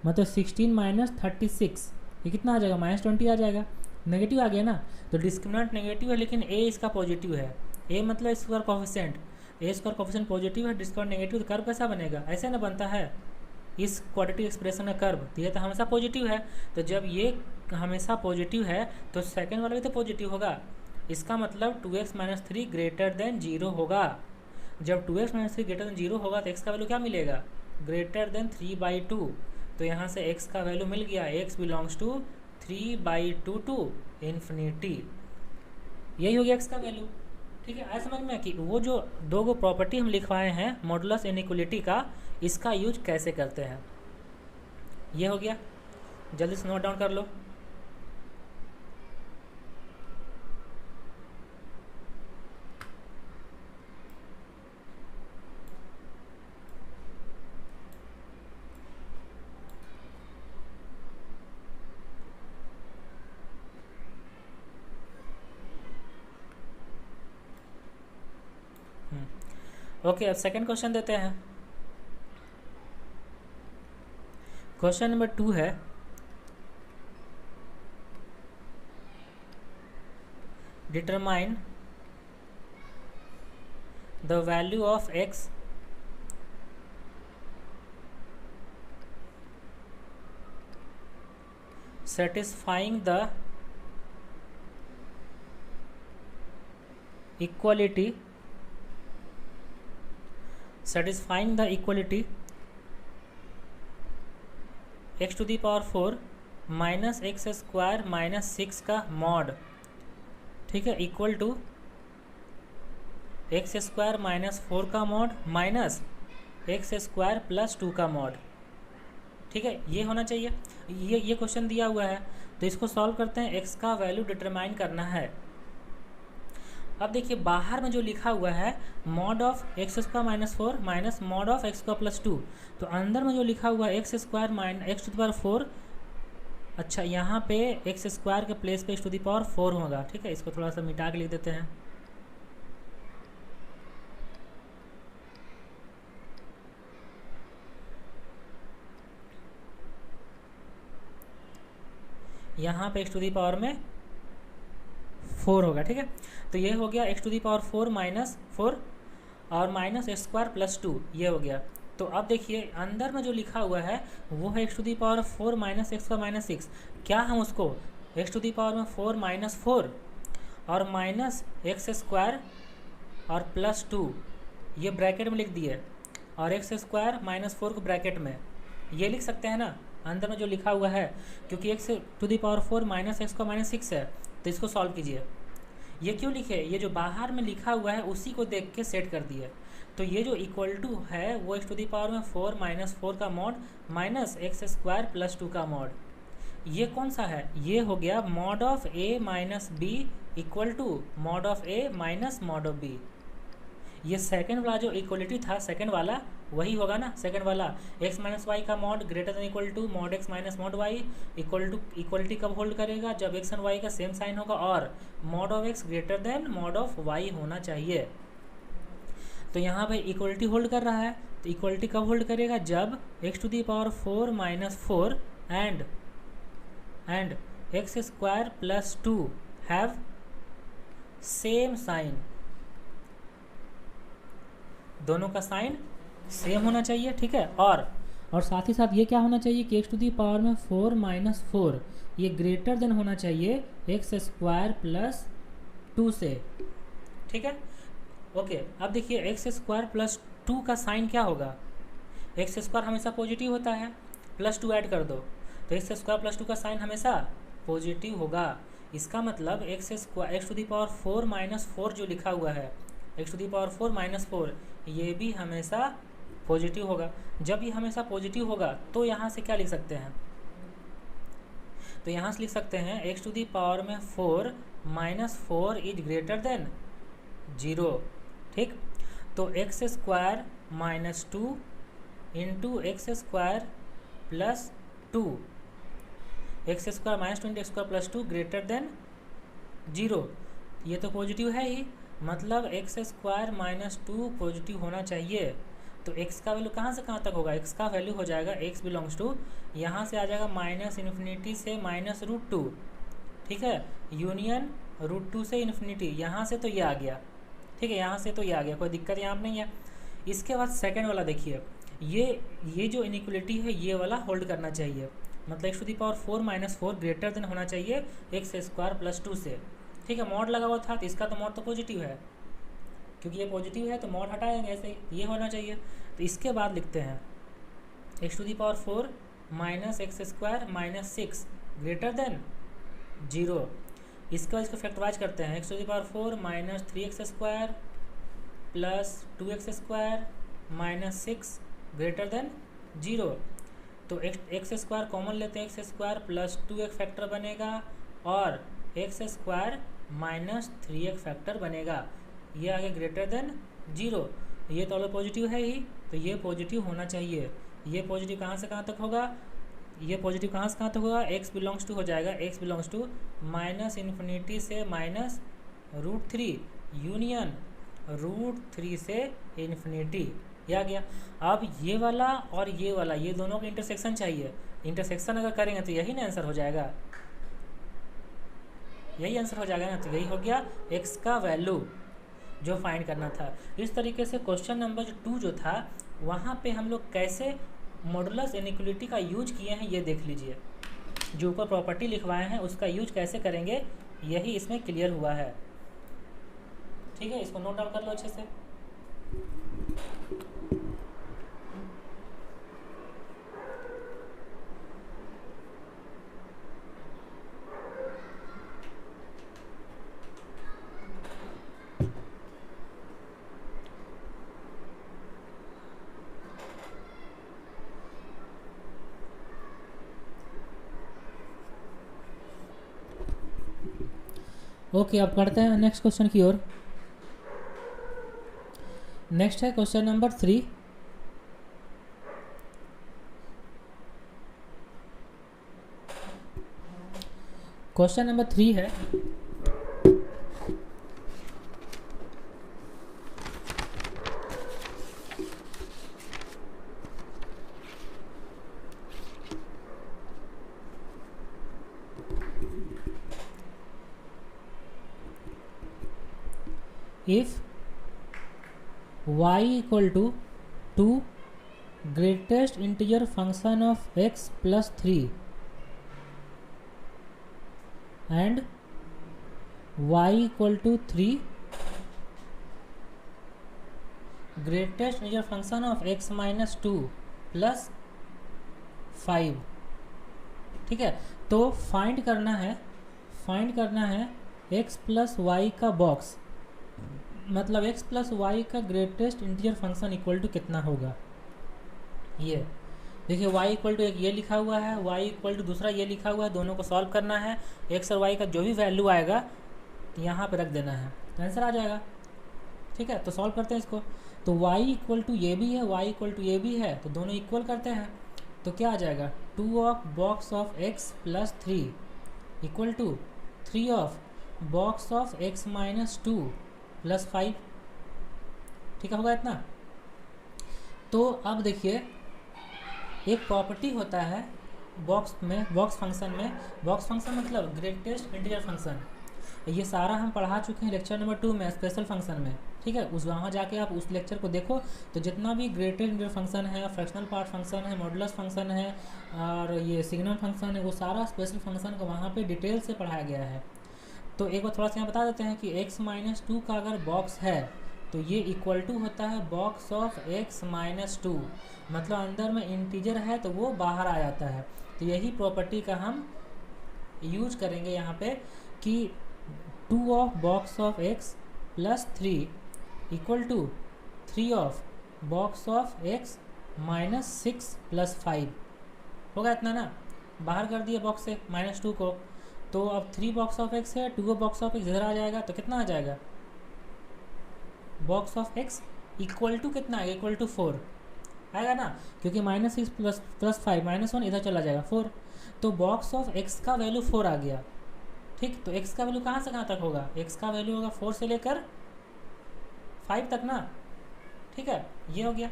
मतलब 16 माइनस 36। ये कितना आ जाएगा? माइनस 20 आ जाएगा। नेगेटिव आ गया ना, तो डिस्क्रिमिनेंट नेगेटिव है लेकिन a इसका पॉजिटिव है। a मतलब square coefficient, a square coefficient positive है, डिस्क्रिमिनेंट नेगेटिव, तो कर्व कैसा बनेगा? ऐसे ना बनता है इस क्वाड्रेटिक एक्सप्रेशन का कर्व। तो ये तो हमेशा पॉजिटिव है। तो जब ये हमेशा पॉजिटिव है तो सेकेंड वाला भी तो पॉजिटिव होगा। इसका मतलब 2x माइनस 3 ग्रेटर देन 0 होगा। जब 2x माइनस 3 ग्रेटर देन 0 होगा तो x का वैल्यू क्या मिलेगा? Greater than 3/2। तो यहाँ से x का वैल्यू मिल गया, x belongs to 3/2 to infinity. यही हो गया x का वैल्यू। ठीक है, आया समझ में कि वो जो दो गो प्रॉपर्टी हम लिखवाए हैं मॉडुलस इनइक्वलिटी का, इसका यूज कैसे करते हैं। ये हो गया, जल्दी से नोट डाउन कर लो। ओके, अब सेकंड क्वेश्चन देते हैं। क्वेश्चन नंबर 2 है, determine the value of x satisfying the equality x to the power 4 minus x square minus 6 का मॉड, ठीक है, equal to x square minus 4 का mod minus x square plus 2 का mod. ठीक है, ये होना चाहिए। ये क्वेश्चन दिया हुआ है तो इसको सॉल्व करते हैं। x का वैल्यू डिटरमाइन करना है। अब देखिए बाहर में जो लिखा हुआ है mod of x square minus 4 minus mod of x square plus 2, तो अंदर में जो लिखा हुआ है x square minus x to the power 4, अच्छा यहाँ पे एक्स स्क्वायर के प्लेस पे एक्स टू द पावर 4 होगा। ठीक है, इसको थोड़ा सा मिटा के लिख देते हैं। यहाँ पे एक्स टू दी पावर में 4 होगा। ठीक है, तो ये हो गया x to the power 4 minus 4 और माइनस एक्स स्क्वायर प्लस 2, ये हो गया। तो अब देखिए अंदर में जो लिखा हुआ है वो है x to the power 4 minus x square minus 6। क्या हम उसको एक्स टू दी पावर में 4 माइनस 4 और माइनस एक्स स्क्वायर और प्लस 2 ये ब्रैकेट में लिख दिए और एक्स स्क्वायर माइनस 4 को ब्रैकेट में, ये लिख सकते हैं ना अंदर में जो लिखा हुआ है, क्योंकि x to the power 4 minus x का माइनस 6 है। तो इसको सॉल्व कीजिए। ये क्यों लिखे? ये जो बाहर में लिखा हुआ है उसी को देख के सेट कर दिए। तो ये जो इक्वल टू है वो एक्स टू दी पावर में 4 माइनस 4 का mod minus x square plus 2 का मॉड, ये कौन सा है, ये हो गया mod of a minus b equal to mod of a minus mod of b. ये सेकंड वाला जो इक्वलिटी था, सेकंड वाला वही होगा ना, सेकंड वाला x माइनस वाई का mod greater than equal to mod x minus mod y equal to, equality कब होल्ड करेगा, जब x एंड y का सेम साइन होगा और mod of x greater than mod of y होना चाहिए। तो यहाँ पे इक्वलिटी होल्ड कर रहा है, तो इक्वलिटी कब होल्ड करेगा, जब x to the power 4 minus 4 and x square plus 2 have same sign, दोनों का साइन सेम होना चाहिए, ठीक है। और साथ ही साथ ये क्या होना चाहिए कि एक्स टू दी पावर में 4 माइनस 4 ये ग्रेटर देन होना चाहिए एक्स स्क्वायर प्लस 2 से, ठीक है। ओके, अब देखिए एक्स स्क्वायर प्लस 2 का साइन क्या होगा, एक्स स्क्वायर हमेशा पॉजिटिव होता है, प्लस 2 ऐड कर दो तो एक्स स्क्वायर प्लस 2 का साइन हमेशा पॉजिटिव होगा। इसका मतलब x to the power 4 minus 4 जो लिखा हुआ है, x to the power 4 minus 4 ये भी हमेशा पॉजिटिव होगा। जब ये हमेशा पॉजिटिव होगा तो यहाँ से क्या लिख सकते हैं, तो यहाँ से लिख सकते हैं एक्स टू दी पावर में 4 माइनस 4 इज ग्रेटर देन 0, ठीक। तो x square minus 2 into x square plus 2, x square minus 2 into x square plus 2 greater than 0, ये तो पॉजिटिव है ही, मतलब एक्स स्क्वायर माइनस 2 पॉजिटिव होना चाहिए। तो x का वैल्यू कहाँ से कहाँ तक होगा, x का वैल्यू हो जाएगा x बिलोंग्स टू, यहाँ से आ जाएगा माइनस इन्फिनिटी से माइनस √2, ठीक है, यूनियन √2 से इन्फिनिटी, यहाँ से तो ये आ गया, ठीक है, यहाँ से तो ये आ गया, कोई दिक्कत यहाँ पर नहीं है। इसके बाद सेकेंड वाला देखिए, ये जो इनइक्वलिटी है ये वाला होल्ड करना चाहिए, मतलब x to the power 4 minus 4 greater than होना चाहिए एक्स स्क्वायर प्लस 2 से, ठीक है। मॉड लगा हुआ था तो इसका तो मॉड तो पॉजिटिव है, क्योंकि ये पॉजिटिव है तो मॉड हटाएंगे, ऐसे ही ये होना चाहिए। तो इसके बाद लिखते हैं x to the power 4 minus x square minus 6 greater than 0। इसके बाद इसको फैक्टराइज करते हैं, x to the power 4 minus 3x square plus 2x square minus 6 greater than 0। तो एक्स स्क्वायर कॉमन लेते हैं, x square plus 2x factor बनेगा और x square minus 3x factor बनेगा, ये आगे ग्रेटर देन 0। ये तो पॉजिटिव है ही, तो ये पॉजिटिव होना चाहिए। ये पॉजिटिव कहाँ से कहाँ तक होगा, ये पॉजिटिव कहाँ से कहाँ तक होगा, x बिलोंग्स टू हो जाएगा, x belongs to minus infinity से माइनस √3 यूनियन √3 से इन्फिनिटी, ये आ गया। अब ये वाला और ये वाला, ये दोनों का इंटरसेक्शन चाहिए, इंटरसेक्शन अगर करेंगे तो यही ना आंसर हो जाएगा, यही आंसर हो जाएगा ना। तो यही हो गया x का वैल्यू जो फाइंड करना था। इस तरीके से क्वेश्चन नंबर 2 जो था वहाँ पे हम लोग कैसे मॉडुलस इनइक्वलिटी का यूज किए हैं ये देख लीजिए, जो ऊपर प्रॉपर्टी लिखवाए हैं उसका यूज कैसे करेंगे यही इसमें क्लियर हुआ है, ठीक है। इसको नोट डाउन कर लो अच्छे से। ओके, अब करते हैं नेक्स्ट क्वेश्चन की ओर। नेक्स्ट है क्वेश्चन नंबर 3। क्वेश्चन नंबर 3 है if y equal to 2 greatest integer function of x plus 3 and y equal to 3 greatest integer function of x minus 2 plus 5, ठीक है। तो फाइंड करना है x प्लस वाई का box, मतलब x plus y का greatest integer function equal to कितना होगा ये। देखिए y इक्वल टू एक ये लिखा हुआ है, y इक्वल टू दूसरा ये लिखा हुआ है, दोनों को सॉल्व करना है। x और y का जो भी वैल्यू आएगा यहाँ पे रख देना है तो आंसर आ जाएगा। ठीक है, तो सॉल्व करते हैं इसको। तो y इक्वल टू ये भी है, y इक्वल टू ये भी है, तो दोनों इक्वल करते हैं तो क्या आ जाएगा, 2 of box of x plus 3 equal to 3 of box of x minus 2 plus 5। ठीक है, होगा इतना। तो अब देखिए एक प्रॉपर्टी होता है बॉक्स फंक्शन में, बॉक्स फंक्शन मतलब ग्रेटेस्ट इंटीजर फंक्शन। ये सारा हम पढ़ा चुके हैं लेक्चर नंबर 2 में स्पेशल फंक्शन में। ठीक है, उस वहाँ जाके आप उस लेक्चर को देखो तो जितना भी ग्रेटेस्ट इंटीजर फंक्शन है, फ्रैक्शनल पार्ट फंक्शन है, मॉडुलस फंक्शन है और ये सिग्नल फंक्शन है, वो सारा स्पेशल फंक्शन को वहाँ पे डिटेल से पढ़ाया गया है। तो एक बार थोड़ा सा यहाँ बता देते हैं कि x माइनस 2 का अगर बॉक्स है तो ये इक्वल टू होता है बॉक्स ऑफ x माइनस 2, मतलब अंदर में इंटीजर है तो वो बाहर आ जाता है। तो यही प्रॉपर्टी का हम यूज करेंगे यहाँ पे कि 2 of box of x plus 3 equal to 3 of box of x minus 6 plus 5। होगा इतना ना, बाहर कर दिया बॉक्स से -2 को, तो अब 3 बॉक्स ऑफ x है, 2 बॉक्स ऑफ x इधर आ जाएगा तो कितना आ जाएगा, box of x equal to कितना आएगा, इक्वल टू 4 आएगा ना, क्योंकि -6 प्लस 5 -1 इधर चला जाएगा 4। तो बॉक्स ऑफ x का वैल्यू 4 आ गया। ठीक, तो x का वैल्यू कहाँ से कहाँ तक होगा, x का वैल्यू होगा 4 से लेकर 5 तक ना। ठीक है, ये हो गया।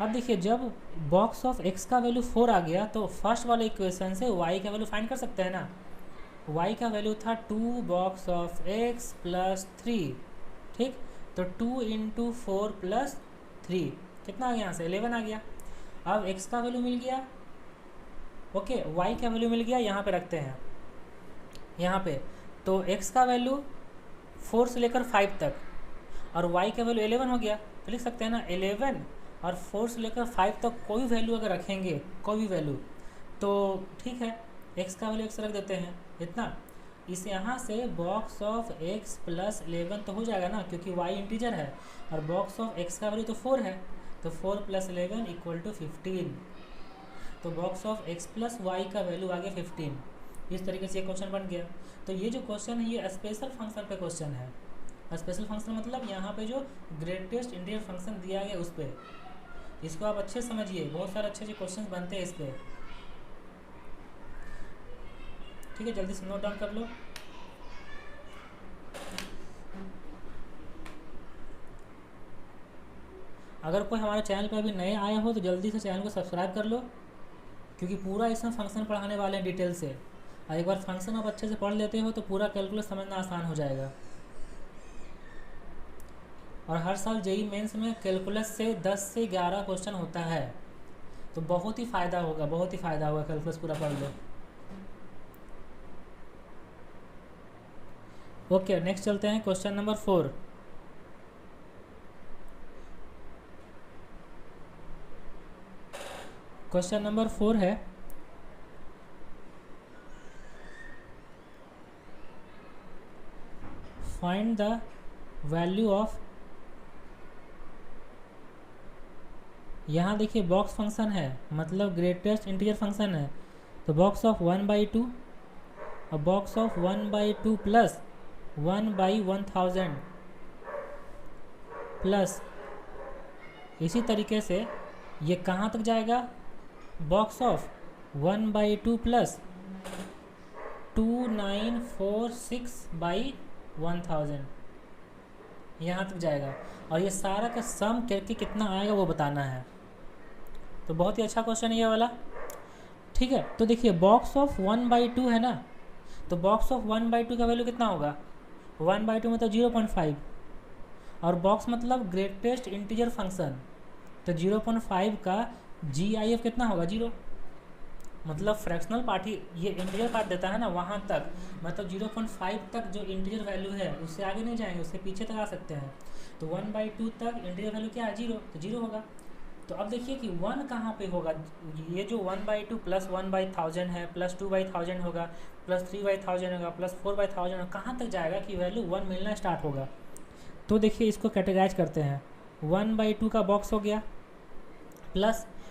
अब देखिए जब बॉक्स ऑफ x का वैल्यू 4 आ गया तो फर्स्ट वाले इक्वेशन से y का वैल्यू फाइंड कर सकते हैं ना। y का वैल्यू था 2 बॉक्स ऑफ x प्लस 3। ठीक, तो 2 इंटू 4 प्लस 3 कितना आ गया, यहाँ से 11 आ गया। अब x का वैल्यू मिल गया, ओके, y का वैल्यू मिल गया, यहाँ पे रखते हैं यहाँ पे। तो x का वैल्यू 4 से लेकर 5 तक और y का वैल्यू 11 हो गया, तो लिख सकते हैं ना 11 और 4 से लेकर 5 तक कोई वैल्यू अगर रखेंगे, कोई भी वैल्यू, तो ठीक है x का वैल्यू x रख देते हैं इतना। इस यहाँ से बॉक्स ऑफ x प्लस 11 तो हो जाएगा ना, क्योंकि y इंटीजर है और बॉक्स ऑफ x का वैल्यू तो 4 है, तो 4 प्लस 11 इक्वल टू 15। तो box of x plus y का वैल्यू आ गया 15। इस तरीके से ये क्वेश्चन बन गया। तो ये जो क्वेश्चन है ये स्पेशल फंक्शन पे क्वेश्चन है। स्पेशल फंक्शन मतलब यहाँ पे जो ग्रेटेस्ट इंटीजर फंक्शन दिया गया उस पर, इसको आप अच्छे समझिए, बहुत सारे अच्छे अच्छे क्वेश्चन बनते हैं इस पर। ठीक है, जल्दी से नोट डाउन कर लो। अगर कोई हमारे चैनल पर अभी नए आया हो तो जल्दी से चैनल को सब्सक्राइब कर लो, क्योंकि पूरा इसमें फंक्शन पढ़ाने वाले हैं डिटेल से। और एक बार फंक्शन आप अच्छे से पढ़ लेते हो तो पूरा कैलकुलस समझना आसान हो जाएगा। और हर साल जेईई मेंस में कैलकुलस से 10 से 11 क्वेश्चन होता है, तो बहुत ही फ़ायदा होगा, बहुत ही फ़ायदा होगा, कैलकुलस पूरा पढ़ लो। ओके, नेक्स्ट चलते हैं क्वेश्चन नंबर 4। क्वेश्चन नंबर 4 है, फाइंड द वैल्यू ऑफ, यहाँ देखिए बॉक्स फंक्शन है मतलब ग्रेटेस्ट इंटीजर फंक्शन है, तो बॉक्स ऑफ 1/2 और बॉक्स ऑफ 1/2 प्लस 1/1000 प्लस इसी तरीके से ये कहाँ तक जाएगा, बॉक्स ऑफ 1/2 प्लस 2946/1000 यहाँ तक जाएगा। और ये सारा का सम करके कितना आएगा वो बताना है। तो बहुत ही अच्छा क्वेश्चन है ये वाला। ठीक है, तो देखिए बॉक्स ऑफ 1/2 है ना, तो बॉक्स ऑफ 1/2 का वैल्यू कितना होगा, 1/2 मतलब 0.5 और बॉक्स मतलब ग्रेटेस्ट इंटीजर फंक्शन, तो 0.5 का GIF कितना होगा, 0, मतलब फ्रैक्शनल पार्ट ही ये इंटीजर पार्ट देता है ना वहाँ तक, मतलब 0.5 तक जो इंटीजर वैल्यू है उससे आगे नहीं जाएंगे, उससे पीछे तक आ सकते हैं। तो 1/2 तक इंटीजर वैल्यू क्या है, 0, तो 0 होगा। तो अब देखिए कि 1 कहाँ पे होगा, ये जो 1/2 प्लस 1/1000 है प्लस 2/1000 होगा प्लस 3/1000 होगा प्लस 4/1000 होगा, कहाँ तक जाएगा कि वैल्यू 1 मिलना स्टार्ट होगा। तो देखिए इसको कैटेगराइज करते हैं, 1/2 का बॉक्स हो गया plus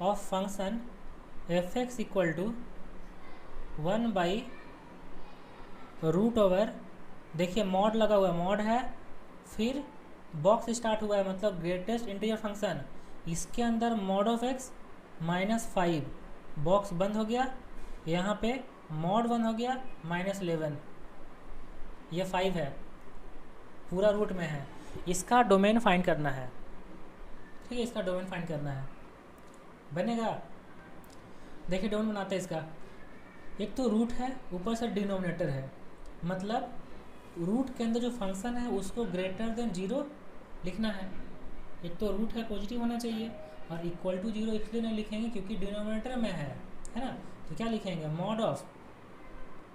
of function f x equal to 1/√, देखिए मॉड लगा हुआ है, मॉड है, फिर बॉक्स स्टार्ट हुआ है, मतलब ग्रेटेस्ट इंटीजर फंक्शन, इसके अंदर मॉड ऑफ एक्स -5, बॉक्स बंद हो गया, यहाँ पे मॉड बंद हो गया -11, ये 5 है, पूरा रूट में है, इसका डोमेन फाइंड करना है। ठीक है, इसका डोमेन फाइंड करना है, बनेगा। देखिए डोमेन बनाते हैं इसका, एक तो रूट है, ऊपर से डिनोमिनेटर है, मतलब रूट के अंदर जो फंक्शन है उसको ग्रेटर देन 0 लिखना है। एक तो रूट है, पॉजिटिव होना चाहिए, और इक्वल टू 0 इसलिए नहीं लिखेंगे क्योंकि डिनोमिनेटर में है ना। तो क्या लिखेंगे, mod of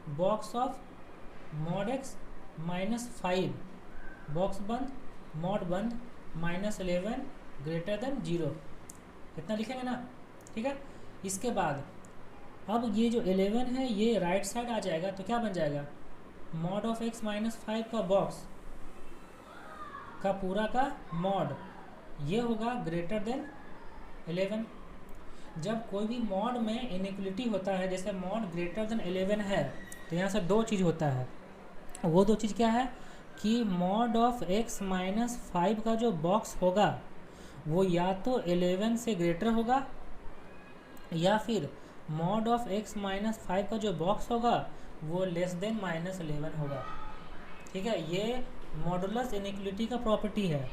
box of mod x -5, box बंद, मॉड बंद, -11 ग्रेटर देन 0, इतना लिखेंगे ना। ठीक है, इसके बाद अब ये जो 11 है ये राइट साइड आ जाएगा, तो क्या बन जाएगा, मॉड ऑफ एक्स -5 का बॉक्स का पूरा का मॉड, ये होगा ग्रेटर देन 11। जब कोई भी मॉड में इनइक्वलिटी होता है, जैसे मॉड ग्रेटर देन 11 है, तो यहाँ से दो चीज़ होता है, वो दो चीज़ क्या है कि मॉड ऑफ x -5 का जो बॉक्स होगा वो या तो 11 से ग्रेटर होगा, या फिर मॉड ऑफ x -5 का जो बॉक्स होगा वो लेस देन -11 होगा। ठीक है, ये मॉडुलस इनइक्वलिटी का प्रॉपर्टी है।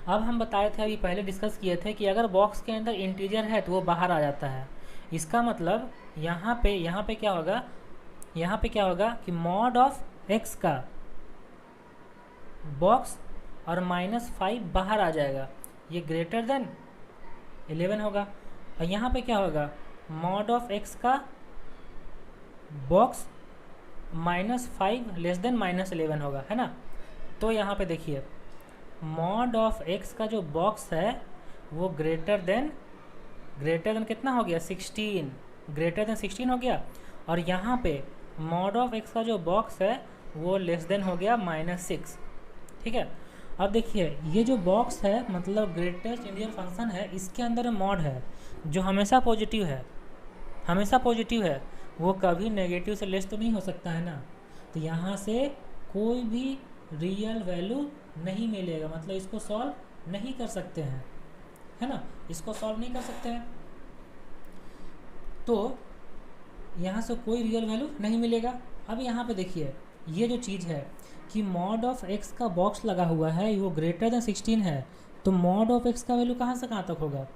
अब हम बताए थे, अभी पहले डिस्कस किए थे कि अगर बॉक्स के अंदर इंटीजर है तो वो बाहर आ जाता है। इसका मतलब यहाँ पे क्या होगा, यहाँ पे क्या होगा कि मॉड ऑफ x का बॉक्स और -5 बाहर आ जाएगा, ये ग्रेटर देन 11 होगा। और यहाँ पे क्या होगा, मॉड ऑफ x का बॉक्स -5 लेस देन -11 होगा, है ना। तो यहाँ पे देखिए मॉड ऑफ x का जो बॉक्स है वो ग्रेटर देन कितना हो गया, 16, ग्रेटर देन 16 हो गया। और यहाँ पे मॉड ऑफ x का जो बॉक्स है वो लेस देन हो गया -6। ठीक है, अब देखिए ये जो बॉक्स है मतलब ग्रेटेस्ट इंटीजर फंक्शन है, इसके अंदर मॉड है जो हमेशा पॉजिटिव है, हमेशा पॉजिटिव है, वो कभी नेगेटिव से लेस तो नहीं हो सकता है ना। तो यहाँ से कोई भी रियल वैल्यू नहीं मिलेगा, मतलब इसको सॉल्व नहीं कर सकते हैं, है ना, इसको सॉल्व नहीं कर सकते हैं, तो यहाँ से कोई रियल वैल्यू नहीं मिलेगा। अब यहाँ पे देखिए ये जो चीज़ है कि मॉड ऑफ x का बॉक्स लगा हुआ है वो ग्रेटर देन 16 है, तो मॉड ऑफ x का वैल्यू कहाँ से कहाँ तक होगा,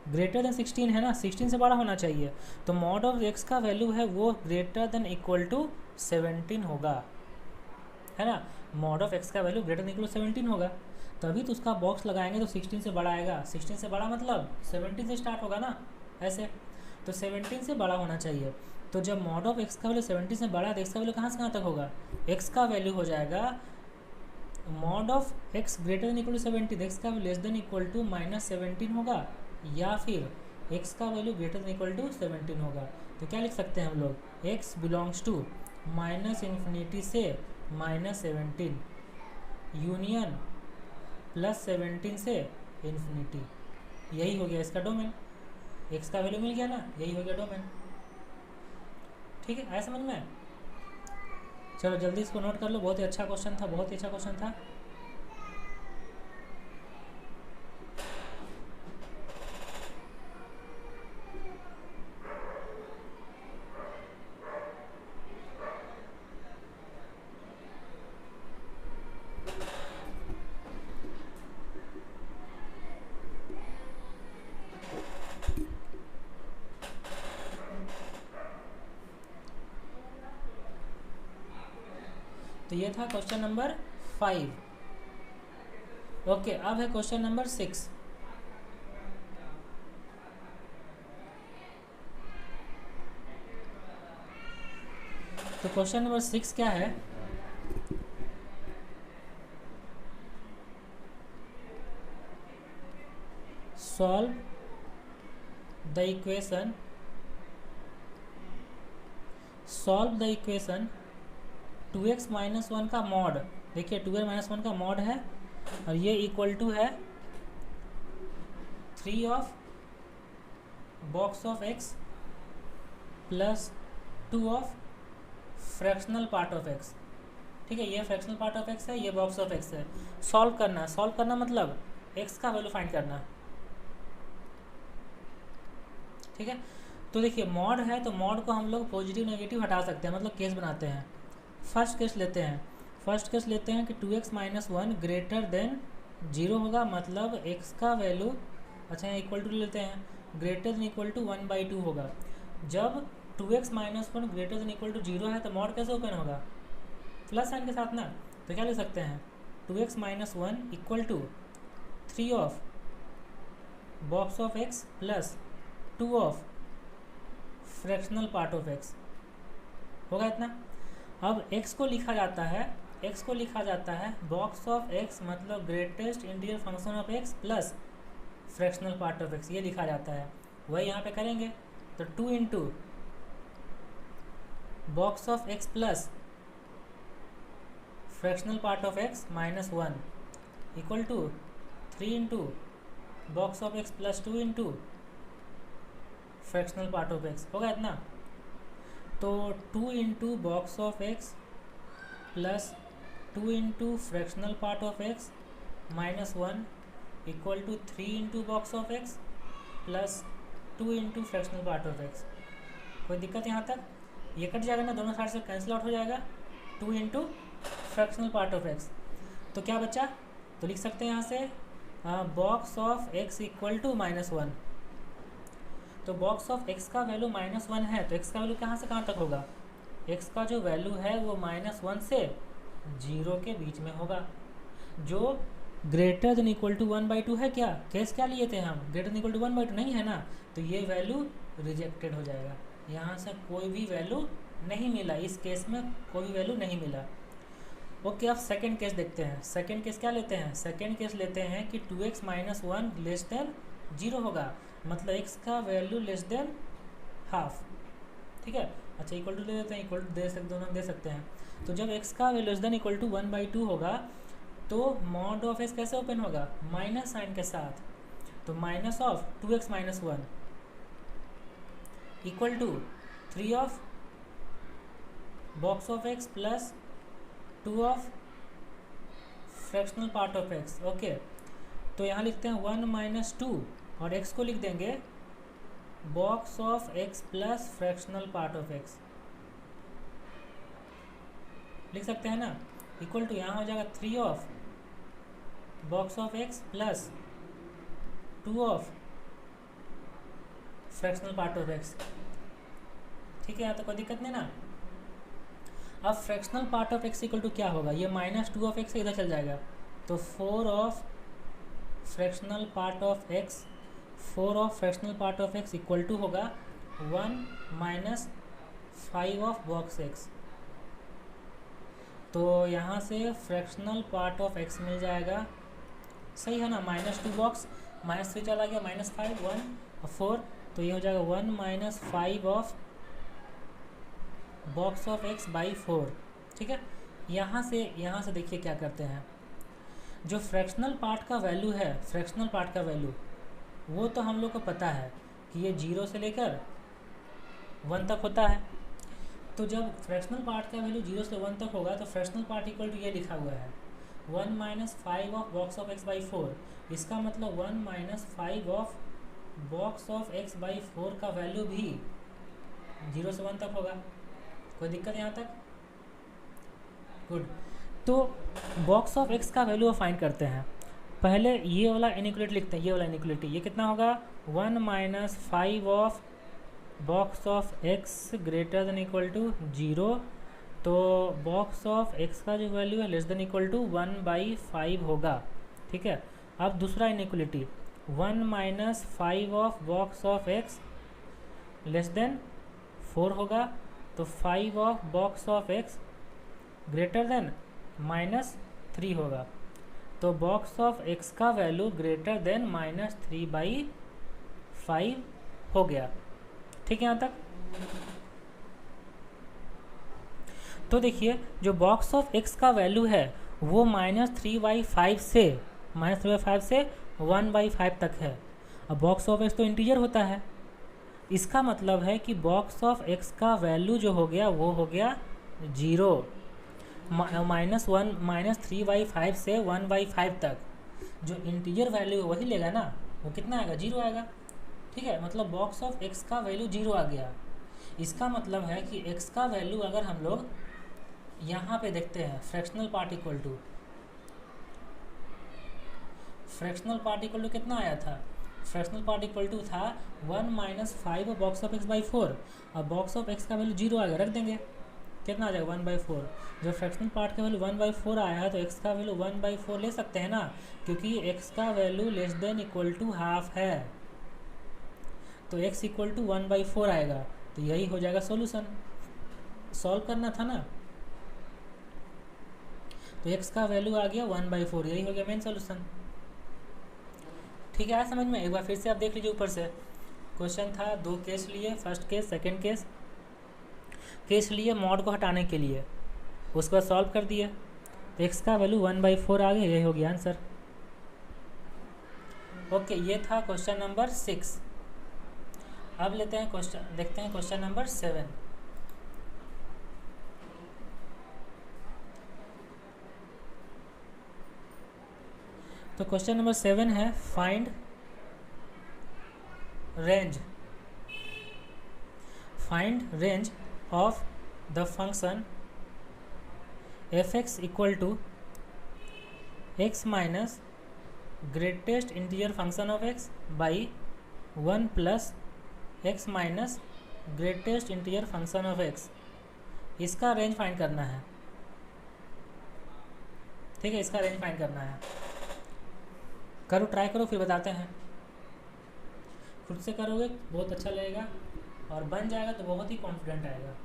ग्रेटर देन 16 है ना, 16 से बड़ा होना चाहिए। तो मॉड ऑफ x का वैल्यू है वो ग्रेटर देन इक्वल टू 17 होगा, है ना। मॉड ऑफ x का value greater than equal to 17 होगा, तभी तो उसका बॉक्स लगाएंगे तो 16 से बड़ा आएगा। 16 से बड़ा मतलब 17 से स्टार्ट होगा ना, ऐसे, तो 17 से बड़ा होना चाहिए। तो जब मॉड ऑफ x का वैल्यू 17 से बड़ा है तो x का वैल्यू कहाँ से कहाँ तक होगा, x का वैल्यू हो जाएगा mod of x greater than equal to 17, x का लेस देन इक्वल टू -17 होगा, या फिर x का value greater than equal to 17 होगा। तो क्या लिख सकते हैं हम लोग, x बिलोंग्स टू -∞ से -17 यूनियन +17 से इन्फिनिटी, यही हो गया इसका डोमेन। x का वैल्यू मिल गया ना, यही हो गया डोमेन। ठीक है, आया समझ में। चलो जल्दी इसको नोट कर लो, बहुत ही अच्छा क्वेश्चन था, बहुत ही अच्छा क्वेश्चन था। तो ये था क्वेश्चन नंबर 5। ओके, अब है क्वेश्चन नंबर 6। तो क्वेश्चन नंबर 6 क्या है, सॉल्व द इक्वेशन 2x - 1 का मॉड, देखिए 2x - 1 का मॉड है और ये इक्वल टू है 3 of box of x plus 2 of fractional part of x. ठीक है, ये फ्रैक्शनल पार्ट ऑफ एक्स है, ये बॉक्स ऑफ एक्स है। सॉल्व करना मतलब एक्स का वैल्यू फाइंड करना। ठीक है, तो देखिए मॉड है तो मॉड को हम लोग पॉजिटिव नेगेटिव हटा सकते हैं, मतलब केस बनाते हैं। फर्स्ट केस लेते हैं कि 2x - 1 ग्रेटर देन 0 होगा, मतलब x का वैल्यू, अच्छा यहाँ इक्वल टू लेते हैं, ग्रेटर देन इक्वल टू 1/2 होगा। जब 2x - 1 greater than equal to 0 है तो मॉड कैसे ओपन होगा, प्लस साइन के साथ ना। तो क्या लिख सकते हैं, 2x - 1 equal to 3 of box of x plus 2 of fractional part of x होगा इतना। अब x को लिखा जाता है बॉक्स ऑफ x मतलब greatest integer function of x plus fractional part of x, ये लिखा जाता है। वही यहाँ पे करेंगे तो 2 into box of x plus fractional part of x minus 1 equal to 3 into box of x plus 2 into fractional part of x होगा इतना। तो 2 into box of x plus 2 into fractional part of x minus 1 equal to 3 into box of x plus 2 into fractional part of x। कोई दिक्कत यहाँ तक, ये cut जाएगा ना, दोनों साइड से कैंसिल आउट हो जाएगा। 2 into fractional part of x, तो क्या बचा, तो लिख सकते हैं यहाँ से box of x equal to -1। तो बॉक्स ऑफ x का वैल्यू -1 है, तो x का वैल्यू कहाँ से कहाँ तक होगा, x का जो वैल्यू है वो -1 से 0 के बीच में होगा। जो ग्रेटर देन इक्वल टू 1/2 है, क्या केस क्या लिए थे हम, ग्रेटर देन इक्वल टू 1/2 नहीं है ना, तो ये वैल्यू रिजेक्टेड हो जाएगा। यहाँ से कोई भी वैल्यू नहीं मिला, इस केस में कोई भी वैल्यू नहीं मिला। ओके, अब सेकेंड केस देखते हैं। सेकेंड केस क्या लेते हैं, सेकेंड केस लेते हैं कि 2x - 1 लेस देन 0 होगा, मतलब x का वैल्यू लेस देन हाफ। ठीक है, अच्छा इक्वल टू ले देते हैं, इक्वल टू दोनों दे सकते हैं। तो जब x का value less than equal to 1/2 होगा तो मॉड ऑफ x कैसे ओपन होगा, माइनस साइन के साथ। तो minus of 2x - 1 equal to 3 of box of x plus 2 of fractional part of x। Okay, तो यहाँ लिखते हैं 1 - 2 और x को लिख देंगे box of x plus fractional part of x, लिख सकते हैं ना। इक्वल टू यहाँ हो जाएगा 3 of box of x plus 2 of fractional part of x। ठीक है, यहाँ तो कोई दिक्कत नहीं ना। अब fractional part of x equal to क्या होगा, ये -2 ऑफ x इधर चल जाएगा, तो 4 of fractional part of x, 4 of fractional part of x equal to होगा 1 - 5 ऑफ बॉक्स x। तो यहाँ से फ्रैक्शनल पार्ट ऑफ x मिल जाएगा, सही है ना। -2 बॉक्स, -3 चला गया, -5 1 और 4, तो ये हो जाएगा 1 - 5 of box of x by 4। ठीक है, यहाँ से देखिए क्या करते हैं, जो फ्रैक्शनल पार्ट का वैल्यू है, फ्रैक्शनल पार्ट का वैल्यू वो तो हम लोग को पता है कि ये 0 से लेकर 1 तक होता है। तो जब फ्रैक्शनल पार्ट का वैल्यू 0 से 1 तक होगा तो फ्रैक्शनल पार्ट इक्वल टू ये लिखा हुआ है 1 - 5 of box of x by 4। इसका मतलब 1 - 5 of box of x by 4 का वैल्यू भी 0 से 1 तक होगा। कोई दिक्कत यहाँ तक, गुड। तो बॉक्स ऑफ x का वैल्यू फाइंड करते हैं। पहले ये वाला इनइक्वलिटी लिखते हैं, ये वाला इनइक्वलिटी, ये कितना होगा 1 - 5 of box of x greater than equal to 0। तो बॉक्स ऑफ x का जो वैल्यू है लेस देन इक्वल टू 1/5 होगा। ठीक है, अब दूसरा inequality 1 - 5 of box of x less than 4 होगा, तो 5 of box of x greater then -3 होगा। तो बॉक्स ऑफ x का वैल्यू ग्रेटर देन -3/5 हो गया। ठीक है यहाँ तक। तो देखिए जो बॉक्स ऑफ x का वैल्यू है वो -3/5 से 1/5 तक है। अब बॉक्स ऑफ x तो इंटीजर होता है, इसका मतलब है कि बॉक्स ऑफ एक्स का वैल्यू जो हो गया वो हो गया 0, -1 -3/5 से 1/5 तक जो इंटीजर वैल्यू वही लेगा ना, वो कितना आएगा, 0 आएगा। ठीक है, मतलब बॉक्स ऑफ एक्स का वैल्यू 0 आ गया। इसका मतलब है कि एक्स का वैल्यू अगर हम लोग यहाँ पे देखते हैं, फ्रैक्शनल पार्ट इक्वल टू कितना आया था, फ्रैक्शनल पार्ट इक्वल टू था 1 - 5 बॉक्स ऑफ एक्स बाई 4। अब बॉक्स ऑफ एक्स का वैल्यू 0 आ गया, रख देंगे, कितना आ जाएगा 1/4। जब फ्रैक्शनल पार्ट का वैल्यू 1/4 आया है तो एक्स का वैल्यू 1/4 ले सकते हैं ना, क्योंकि एक्स का value less than equal to half है, तो x इक्वल टू 1/4 आएगा। तो यही हो जाएगा सॉल्यूशन, सॉल्व करना था ना, तो x का वैल्यू आ गया 1/4, यही हो गया मेन सॉल्यूशन। ठीक है, आया समझ में। एक बार फिर से आप देख लीजिए, ऊपर से क्वेश्चन था, 2 केस लिए, फर्स्ट केस सेकंड केस लिए मॉड को हटाने के लिए, उसके बाद सॉल्व कर दिए तो x का वैल्यू 1/4 आ गया, यही हो गया आंसर। ओके, ये था क्वेश्चन नंबर 6। अब लेते हैं क्वेश्चन, देखते हैं क्वेश्चन नंबर 7। तो क्वेश्चन नंबर 7 है, find range of the function f(x) equal to x minus greatest integer function of x by 1 plus x minus greatest integer function of x। इसका range find करना है। ठीक है, इसका रेंज फाइंड करना है। करो, ट्राई करो, फिर बताते हैं। खुद से करोगे बहुत अच्छा लगेगा, और बन जाएगा तो बहुत ही कॉन्फिडेंट आएगा।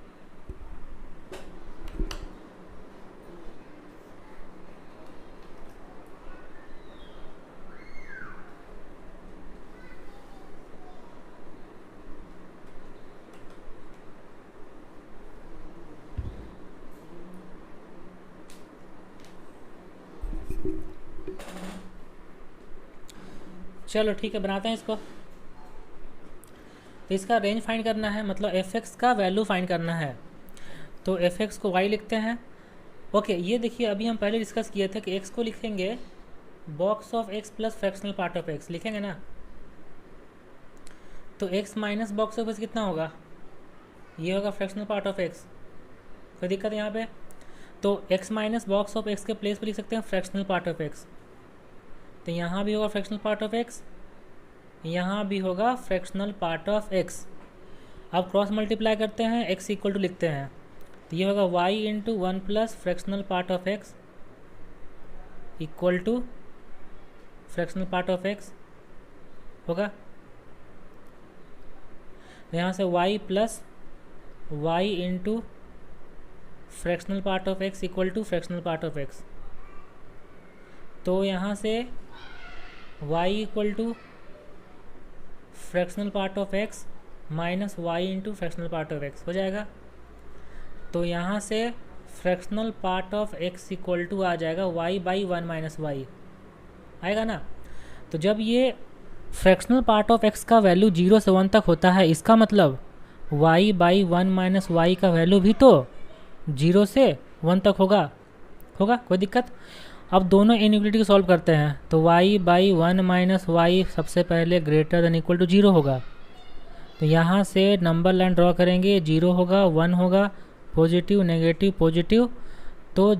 चलो ठीक है, बनाते हैं इसको। तो इसका रेंज फाइंड करना है, मतलब f(x) का वैल्यू फाइंड करना है। तो f(x) को y लिखते हैं। ओके, ये देखिए, अभी हम पहले डिस्कस किए थे कि x को लिखेंगे box of x plus fractional part of x, लिखेंगे ना। तो x minus box of x कितना होगा, ये होगा फ्रैक्शनल पार्ट ऑफ x। कोई दिक्कत है यहाँ पे? तो x minus box of x के प्लेस पर लिख सकते हैं फ्रैक्शनल पार्ट ऑफ x। तो यहाँ भी होगा फ्रैक्शनल पार्ट ऑफ x, यहाँ भी होगा फ्रैक्शनल पार्ट ऑफ x। अब क्रॉस मल्टीप्लाई करते हैं, x इक्वल टू लिखते हैं, तो ये होगा y into 1 plus fractional part of x equal to fractional part of x होगा। तो यहाँ से y plus y into fractional part of x equal to fractional part of x। तो यहाँ से y equal to fractional part of x minus y into fractional part of x हो जाएगा। तो यहाँ से fractional part of x equal to आ जाएगा y बाई 1 माइनस वाई, आएगा ना। तो जब ये फ्रैक्शनल पार्ट ऑफ x का वैल्यू 0 से 1 तक होता है, इसका मतलब y बाई 1 माइनस वाई का वैल्यू भी तो 0 से 1 तक होगा। कोई दिक्कत? अब दोनों इनइक्वालिटी को सॉल्व करते हैं, तो y बाई 1 माइनस वाई सबसे पहले ग्रेटर देन इक्वल टू 0 होगा। तो यहाँ से नंबर लाइन ड्रॉ करेंगे, 0 होगा, 1 होगा, पॉजिटिव नेगेटिव पॉजिटिव, तो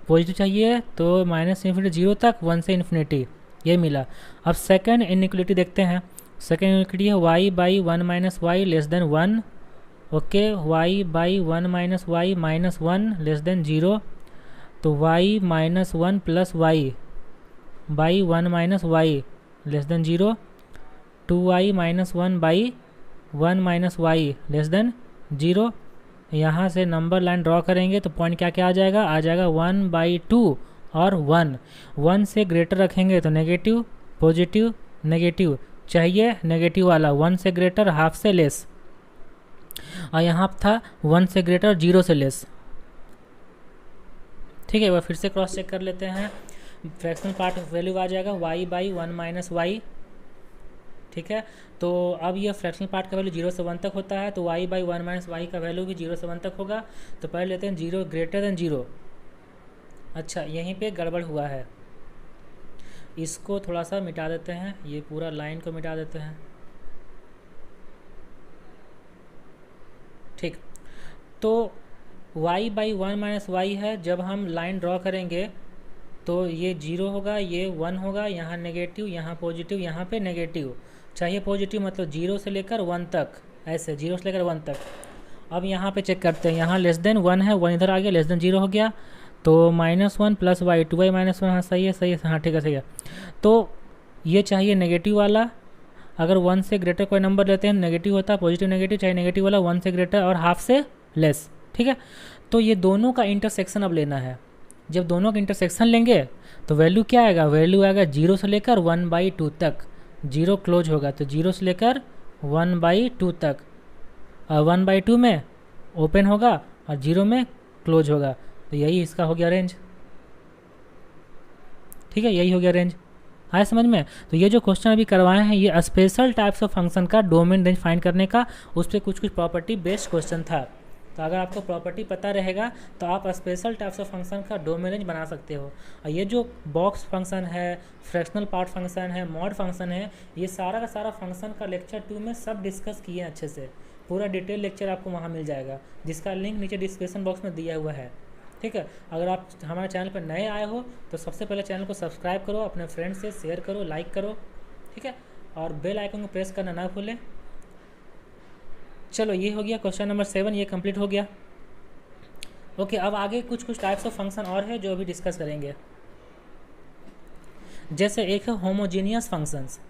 पॉजिटिव चाहिए तो माइनस इन्फिनिटी 0 तक, 1 से इन्फिनिटी, ये मिला। अब सेकंड इनइक्वालिटी देखते हैं। सेकंड इनइक्वालिटी है y by 1 minus y less than 1। Okay, y by 1 minus y minus 1 less than 0। तो y minus 1 plus y by 1 minus y less than 0। 2y minus 1 by 1 minus y less than 0। यहाँ से number line draw करेंगे तो point क्या क्या आ जाएगा, 1/2 और 1 से ग्रेटर रखेंगे तो नेगेटिव पॉजिटिव नेगेटिव चाहिए, नेगेटिव वाला 1 से ग्रेटर हाफ से लेस, और यहाँ था 1 से ग्रेटर 0 से लेस। ठीक है, वह फिर से क्रॉस चेक कर लेते हैं। फ्रैक्शनल पार्ट वैल्यू आ जाएगा y बाई 1 माइनस वाई। ठीक ठीक है। तो अब ये फ्रैक्शनल पार्ट का वैल्यू 0 से 1 तक होता है, तो y/1 - y का वैल्यू भी 0 से 1 तक होगा। तो पहले लेते हैं 0 ग्रेटर देन 0। अच्छा, यहीं पे गड़बड़ हुआ है, इसको थोड़ा सा मिटा देते हैं, ये पूरा लाइन को मिटा देते हैं। ठीक, तो y/1 - y है, जब हम लाइन ड्रॉ करेंगे तो ये 0 होगा, ये 1 होगा, यहाँ नेगेटिव, यहाँ पॉजिटिव, यहाँ पे नेगेटिव। चाहिए पॉजिटिव मतलब 0 से लेकर 1 तक, ऐसे 0 से लेकर 1 तक। अब यहाँ पे चेक करते हैं, यहाँ लेस देन 1 है, 1 इधर आ गया, लेस देन 0 हो गया, तो -1 + y 2y - 1। हाँ सही है, सही है, हाँ ठीक है, सही है। तो ये चाहिए नेगेटिव वाला, अगर 1 से ग्रेटर कोई नंबर लेते हैं नेगेटिव होता है, पॉजिटिव नेगेटिव, चाहे नेगेटिव वाला 1 से ग्रेटर और हाफ से लेस। ठीक है, तो ये दोनों का इंटरसेक्शन अब लेना है। जब दोनों का इंटरसेक्शन लेंगे तो वैल्यू क्या आएगा, वैल्यू आएगा 0 से लेकर 1/2 तक। 0 क्लोज होगा तो 0 से लेकर 1/2 तक, और 1/2 में ओपन होगा और 0 में क्लोज होगा। तो यही इसका हो गया रेंज। ठीक है, यही हो गया रेंज। आया समझ में? तो ये जो क्वेश्चन अभी करवाए हैं ये स्पेशल टाइप्स ऑफ फंक्शन का डोमेन रेंज फाइंड करने का, उस पर कुछ प्रॉपर्टी बेस्ड क्वेश्चन था। तो अगर आपको प्रॉपर्टी पता रहेगा तो आप स्पेशल टाइप्स ऑफ फंक्शन का डोमेन रेंज बना सकते हो। और ये जो बॉक्स फंक्शन है, फ्रैक्शनल पार्ट फंक्शन है, मॉड फंक्शन है, ये सारा का सारा फंक्शन का लेक्चर 2 में सब डिस्कस किए हैं अच्छे से। पूरा डिटेल लेक्चर आपको वहाँ मिल जाएगा, जिसका लिंक नीचे डिस्क्रिप्शन बॉक्स में दिया हुआ है। ठीक है, अगर आप हमारे चैनल पर नए आए हो तो सबसे पहले चैनल को सब्सक्राइब करो, अपने फ्रेंड से शेयर करो, लाइक करो। ठीक है, और बेल आइकन को प्रेस करना ना भूलें। चलो, ये हो गया क्वेश्चन नंबर 7, ये कंप्लीट हो गया। ओके, अब आगे कुछ टाइप्स ऑफ फंक्शन और है जो अभी डिस्कस करेंगे। जैसे एक है होमोजीनियस फंक्शंस।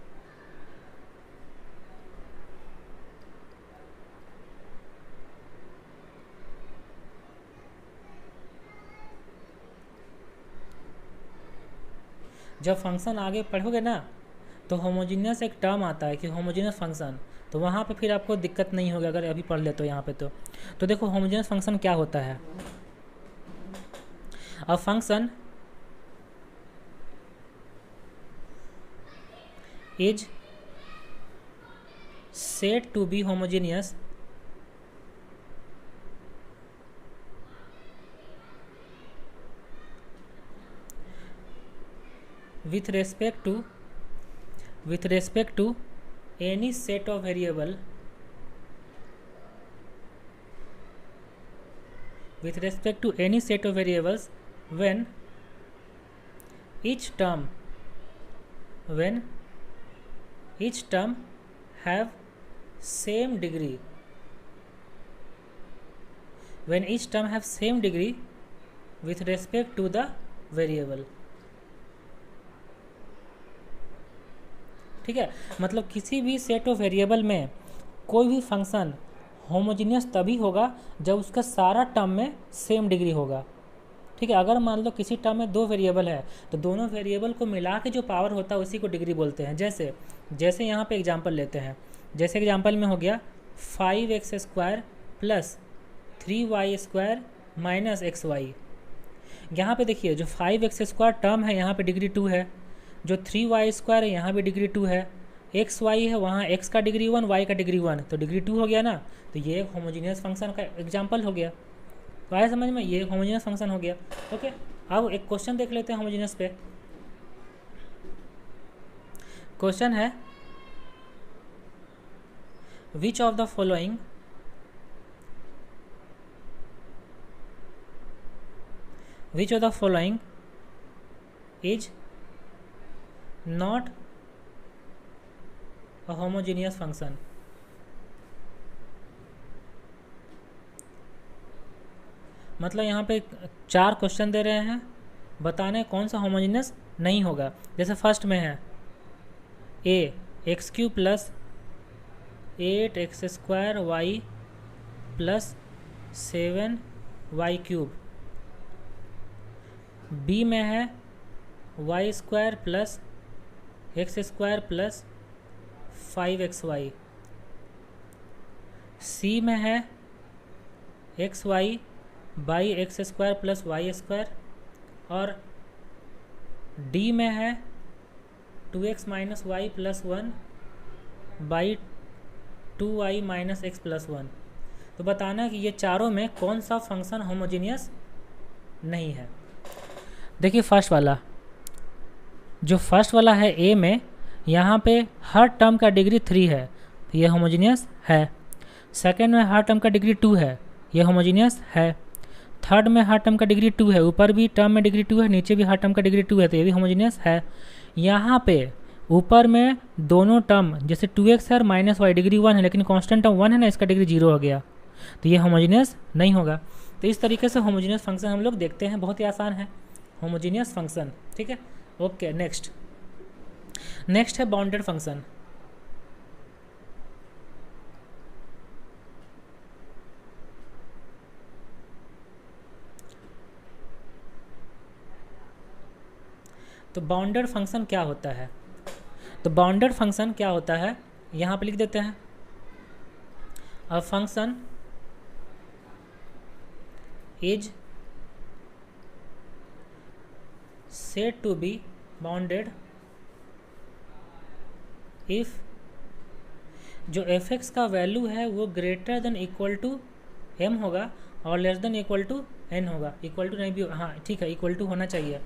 जब फंक्शन आगे पढ़ोगे ना तो होमोजीनियस एक टर्म आता है कि होमोजीनियस फंक्शन, तो वहाँ पे फिर आपको दिक्कत नहीं होगी अगर अभी पढ़ ले तो यहाँ पे। तो देखो होमोजीनियस फंक्शन क्या होता है। A function is said to be homogeneous with respect to any set of variable, with respect to any set of variables when each term have same degree, when each term have same degree with respect to the variable। ठीक है, मतलब किसी भी set of variable में कोई भी function homogeneous तभी होगा जब उसका सारा टर्म में सेम डिग्री होगा। ठीक है, अगर मान लो किसी टर्म में 2 वेरिएबल है तो दोनों वेरिएबल को मिला के जो पावर होता है उसी को डिग्री बोलते हैं। जैसे यहाँ पे एग्जांपल लेते हैं, जैसे एग्जांपल में हो गया 5x² + 3y² - xy। यहाँ पे देखिए जो 5x² टर्म है यहाँ पे डिग्री 2 है, जो 3y² है यहाँ भी डिग्री 2 है, xy है वहाँ x का डिग्री 1, y का डिग्री 1, तो डिग्री 2 हो गया ना। तो ये एक होमोजीनियस फंक्शन का एग्जांपल हो गया। तो आया समझ में, ये होमोजीनियस फंक्शन हो गया। ओके, अब एक क्वेश्चन देख लेते हैं होमोजीनियस पे। क्वेश्चन है which of the following is not a homogeneous function. मतलब यहाँ पे 4 क्वेश्चन दे रहे हैं, बताने कौन सा होमोजीनियस नहीं होगा। जैसे फर्स्ट में है x³ + 8x² y + 7y³। B में है y² + x² + 5xy। सी में है xy बाई x² + y²। और डी में है 2x - y + 1 by 2i minus x plus 1। तो बताना कि ये चारों में कौन सा फंक्शन होमोजीनियस नहीं है। देखिए फर्स्ट वाला, जो फर्स्ट वाला है ए में, यहाँ पे हर टर्म का डिग्री 3 है, तो ये होमोजीनियस है। सेकेंड में हर टर्म का डिग्री 2 है, ये होमोजीनियस है। थर्ड में हर टर्म का डिग्री 2 है, ऊपर भी टर्म में डिग्री 2 है, नीचे भी हर टर्म का डिग्री 2 है, तो ये भी होमोजीनियस है। यहाँ पे ऊपर में दोनों टर्म जैसे 2x है और माइनस वाई डिग्री 1 है, लेकिन कांस्टेंट टर्म 1 है ना, इसका डिग्री 0 हो गया, तो ये होमोजीनियस नहीं होगा। तो इस तरीके से होमोजीनियस फंक्शन हम लोग देखते हैं, बहुत ही आसान है होमोजीनियस फंक्शन। ठीक है, ओके। नेक्स्ट है बाउंडेड फंक्शन। तो बाउंडेड फंक्शन क्या होता है? तो बाउंडेड फंक्शन क्या होता है, यहाँ पे लिख देते हैं, a function is said to be bounded if जो f(x) का वैल्यू है वो greater than equal to m होगा और less than equal to n होगा। इक्वल टू नहीं भी, हाँ ठीक है, इक्वल टू होना चाहिए।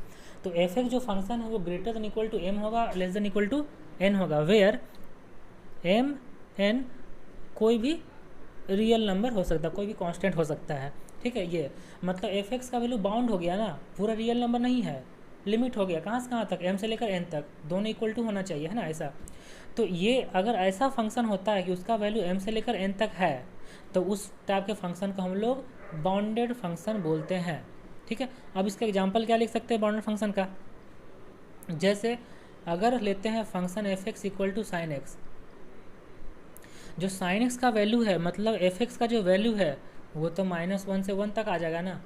तो f(x) जो फंक्शन है वो greater than equal to m होगा, less than equal to n होगा, वेयर m n कोई भी रियल नंबर हो सकता है, कोई भी कांस्टेंट हो सकता है। ठीक है, ये मतलब f(x) का वैल्यू बाउंड हो गया ना, पूरा रियल नंबर नहीं है, लिमिट हो गया, कहाँ से कहाँ तक, m से लेकर n तक, दोनों इक्वल टू होना चाहिए, है ना, ऐसा। तो ये अगर ऐसा फंक्शन होता है कि उसका वैल्यू m से लेकर n तक है, तो उस टाइप के फंक्शन को हम लोग बाउंडेड फंक्शन बोलते हैं। ठीक है, अब इसका एग्जांपल क्या लिख सकते हैं बाउंडेड फंक्शन का? जैसे अगर लेते हैं function f(x) equal to sine x, जो साइन एक्स का वैल्यू है, मतलब f(x) का जो वैल्यू है वो तो -1 से 1 तक आ जाएगा ना,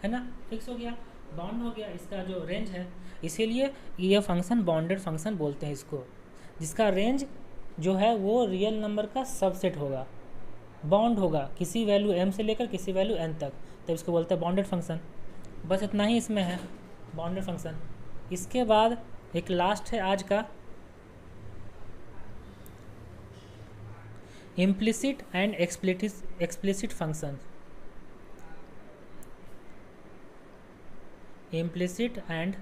है ना, फिक्स हो गया, बाउंड हो गया, इसका जो रेंज है। इसीलिए ये फंक्शन बाउंडेड फंक्शन बोलते हैं इसको, जिसका रेंज जो है वो रियल नंबर का सबसेट होगा, बाउंड होगा किसी वैल्यू m से लेकर किसी वैल्यू n तक, तो इसको बोलते हैं बाउंडेड फंक्शन। बस इतना ही इसमें है बाउंडेड फंक्शन। इसके बाद एक लास्ट है आज का, implicit and explicit function. Implicit and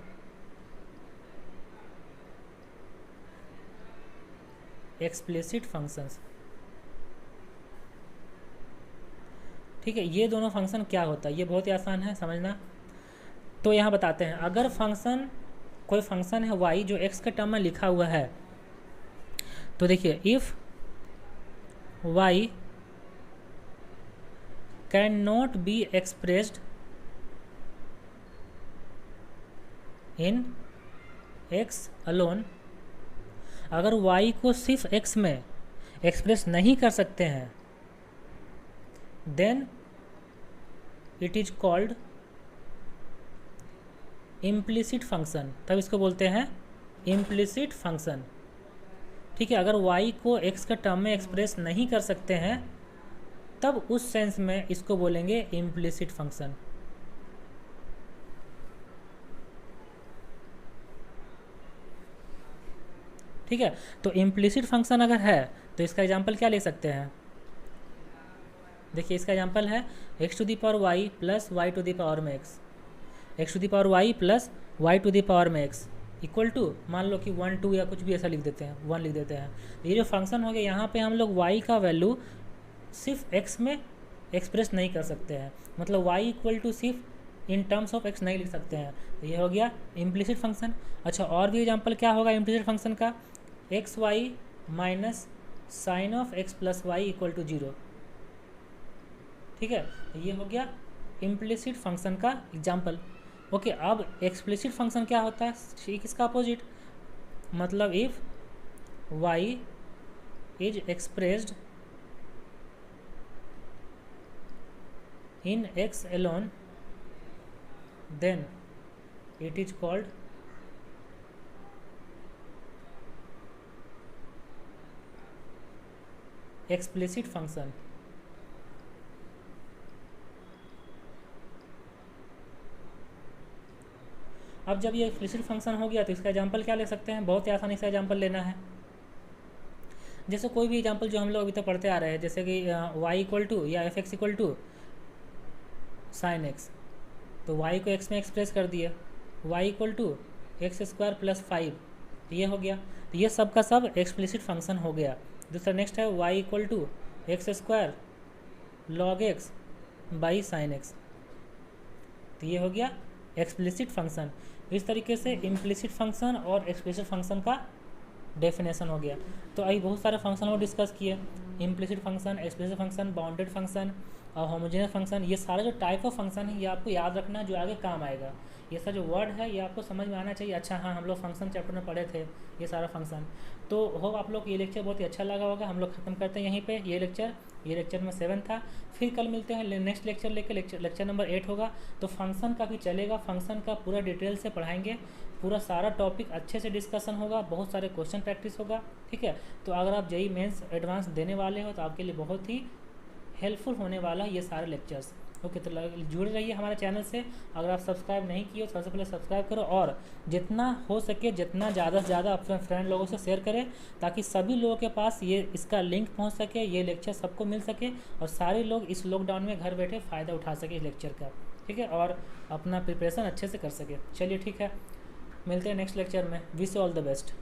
explicit functions. ठीक है, ये दोनों फंक्शन क्या होता है, ये बहुत ही आसान है समझना। तो यहाँ बताते हैं, अगर फंक्शन कोई फंक्शन है y जो x के टर्म में लिखा हुआ है, तो देखिए if y can not be expressed in x alone, अगर y को सिर्फ x में एक्सप्रेस नहीं कर सकते हैं, then it is called implicit function, तब इसको बोलते हैं इम्प्लिसिट फंक्शन। ठीक है, अगर y को x के टर्म में एक्सप्रेस नहीं कर सकते हैं, तब उस सेंस में इसको बोलेंगे इम्प्लिसिट फंक्शन। ठीक है, तो इम्प्लिसिट फंक्शन अगर है तो इसका एग्जांपल क्या ले सकते हैं? देखिए इसका एग्जांपल है x to the power y plus y to the power में x, x to the power y plus y to the power में x इक्वल टू, मान लो कि 1 2 या कुछ भी ऐसा लिख देते हैं, 1 लिख देते हैं। ये जो फंक्शन हो गया, यहाँ पे हम लोग y का वैल्यू सिर्फ x में एक्सप्रेस नहीं कर सकते हैं, मतलब y इक्वल टू सिर्फ इन टर्म्स ऑफ x नहीं लिख सकते हैं, तो ये हो गया इम्प्लिसिट फंक्शन। अच्छा, और भी एग्जांपल क्या होगा इम्प्लिसिट फंक्शन का? X y minus sine of x plus y equal to 0। ठीक है, ये हो गया इम्प्लिसिट फंक्शन का एग्जाम्पल। ओके, अब एक्सप्लिसिट फंक्शन क्या होता है? ठीक, इसका अपोजिट, मतलब if y is expressed in x alone, then it is called explicit function। अब जब ये एक्सप्लिसिट फंक्शन हो गया तो इसका एग्जांपल क्या ले सकते हैं? बहुत ही आसानी से एग्जांपल लेना है। जैसे कोई भी एग्जांपल जो हम लोग अभी तक पढ़ते आ रहे हैं, जैसे कि y इक्वल टू या f x equal to sine x, तो y को x में एक्सप्रेस कर दिया, y equal to x square plus 5, ये हो गया। तो ये सब का सब एक्सप्लिसिट फंक्शन हो गया। दूसरा नेक्स्ट है y equal to x square log x by sine x, तो ये हो गया एक्सप्लिसिट फंक्शन। इस तरीके से इम्प्लिसिट फंक्शन और एक्सप्लिसिट फंक्शन का डेफिनेशन हो गया। तो अभी बहुत सारे फंक्शन को डिस्कस किए, implicit function, explicit function, bounded function और होमोजेनियस फंक्शन। ये सारे जो टाइप ऑफ फंक्शन है ये आपको याद रखना, जो आगे काम आएगा। ये सारा जो वर्ड है ये आपको समझ में आना चाहिए। अच्छा हाँ, हम लोग फंक्शन चैप्टर में पढ़े थे ये सारा फंक्शन। तो होप आप लोग ये लेक्चर बहुत ही अच्छा लगा होगा। हम लोग खत्म करते हैं यहीं पे ये लेक्चर में 7 था। फिर कल मिलते हैं नेक्स्ट लेक्चर लेके, लेक्चर नंबर 8 होगा। तो फंक्शन का भी चलेगा, फंक्शन का पूरा डिटेल से पढ़ाएंगे, पूरा सारा टॉपिक अच्छे से डिस्कशन होगा, बहुत सारे क्वेश्चन प्रैक्टिस होगा, ठीक है। तो अगर आप जेईई मेंस एडवांस देने वाले हो तो आपके लिए बहुत ही हेल्पफुल होने वाला है ये सारे लेक्चर्स। ओके, तो जुड़े रहिए हमारे चैनल से। अगर आप सब्सक्राइब नहीं किए तो सबसे पहले सब्सक्राइब करो और जितना हो सके जितना ज़्यादा से ज़्यादा अपने फ्रेंड लोगों से शेयर करें, ताकि सभी लोगों के पास ये इसका लिंक पहुंच सके, ये लेक्चर सबको मिल सके और सारे लोग इस लॉकडाउन में घर बैठे फ़ायदा उठा सके इस लेक्चर का, ठीक है, और अपना प्रिपरेशन अच्छे से कर सके। चलिए ठीक है, मिलते हैं नेक्स्ट लेक्चर में। Wish you all the best.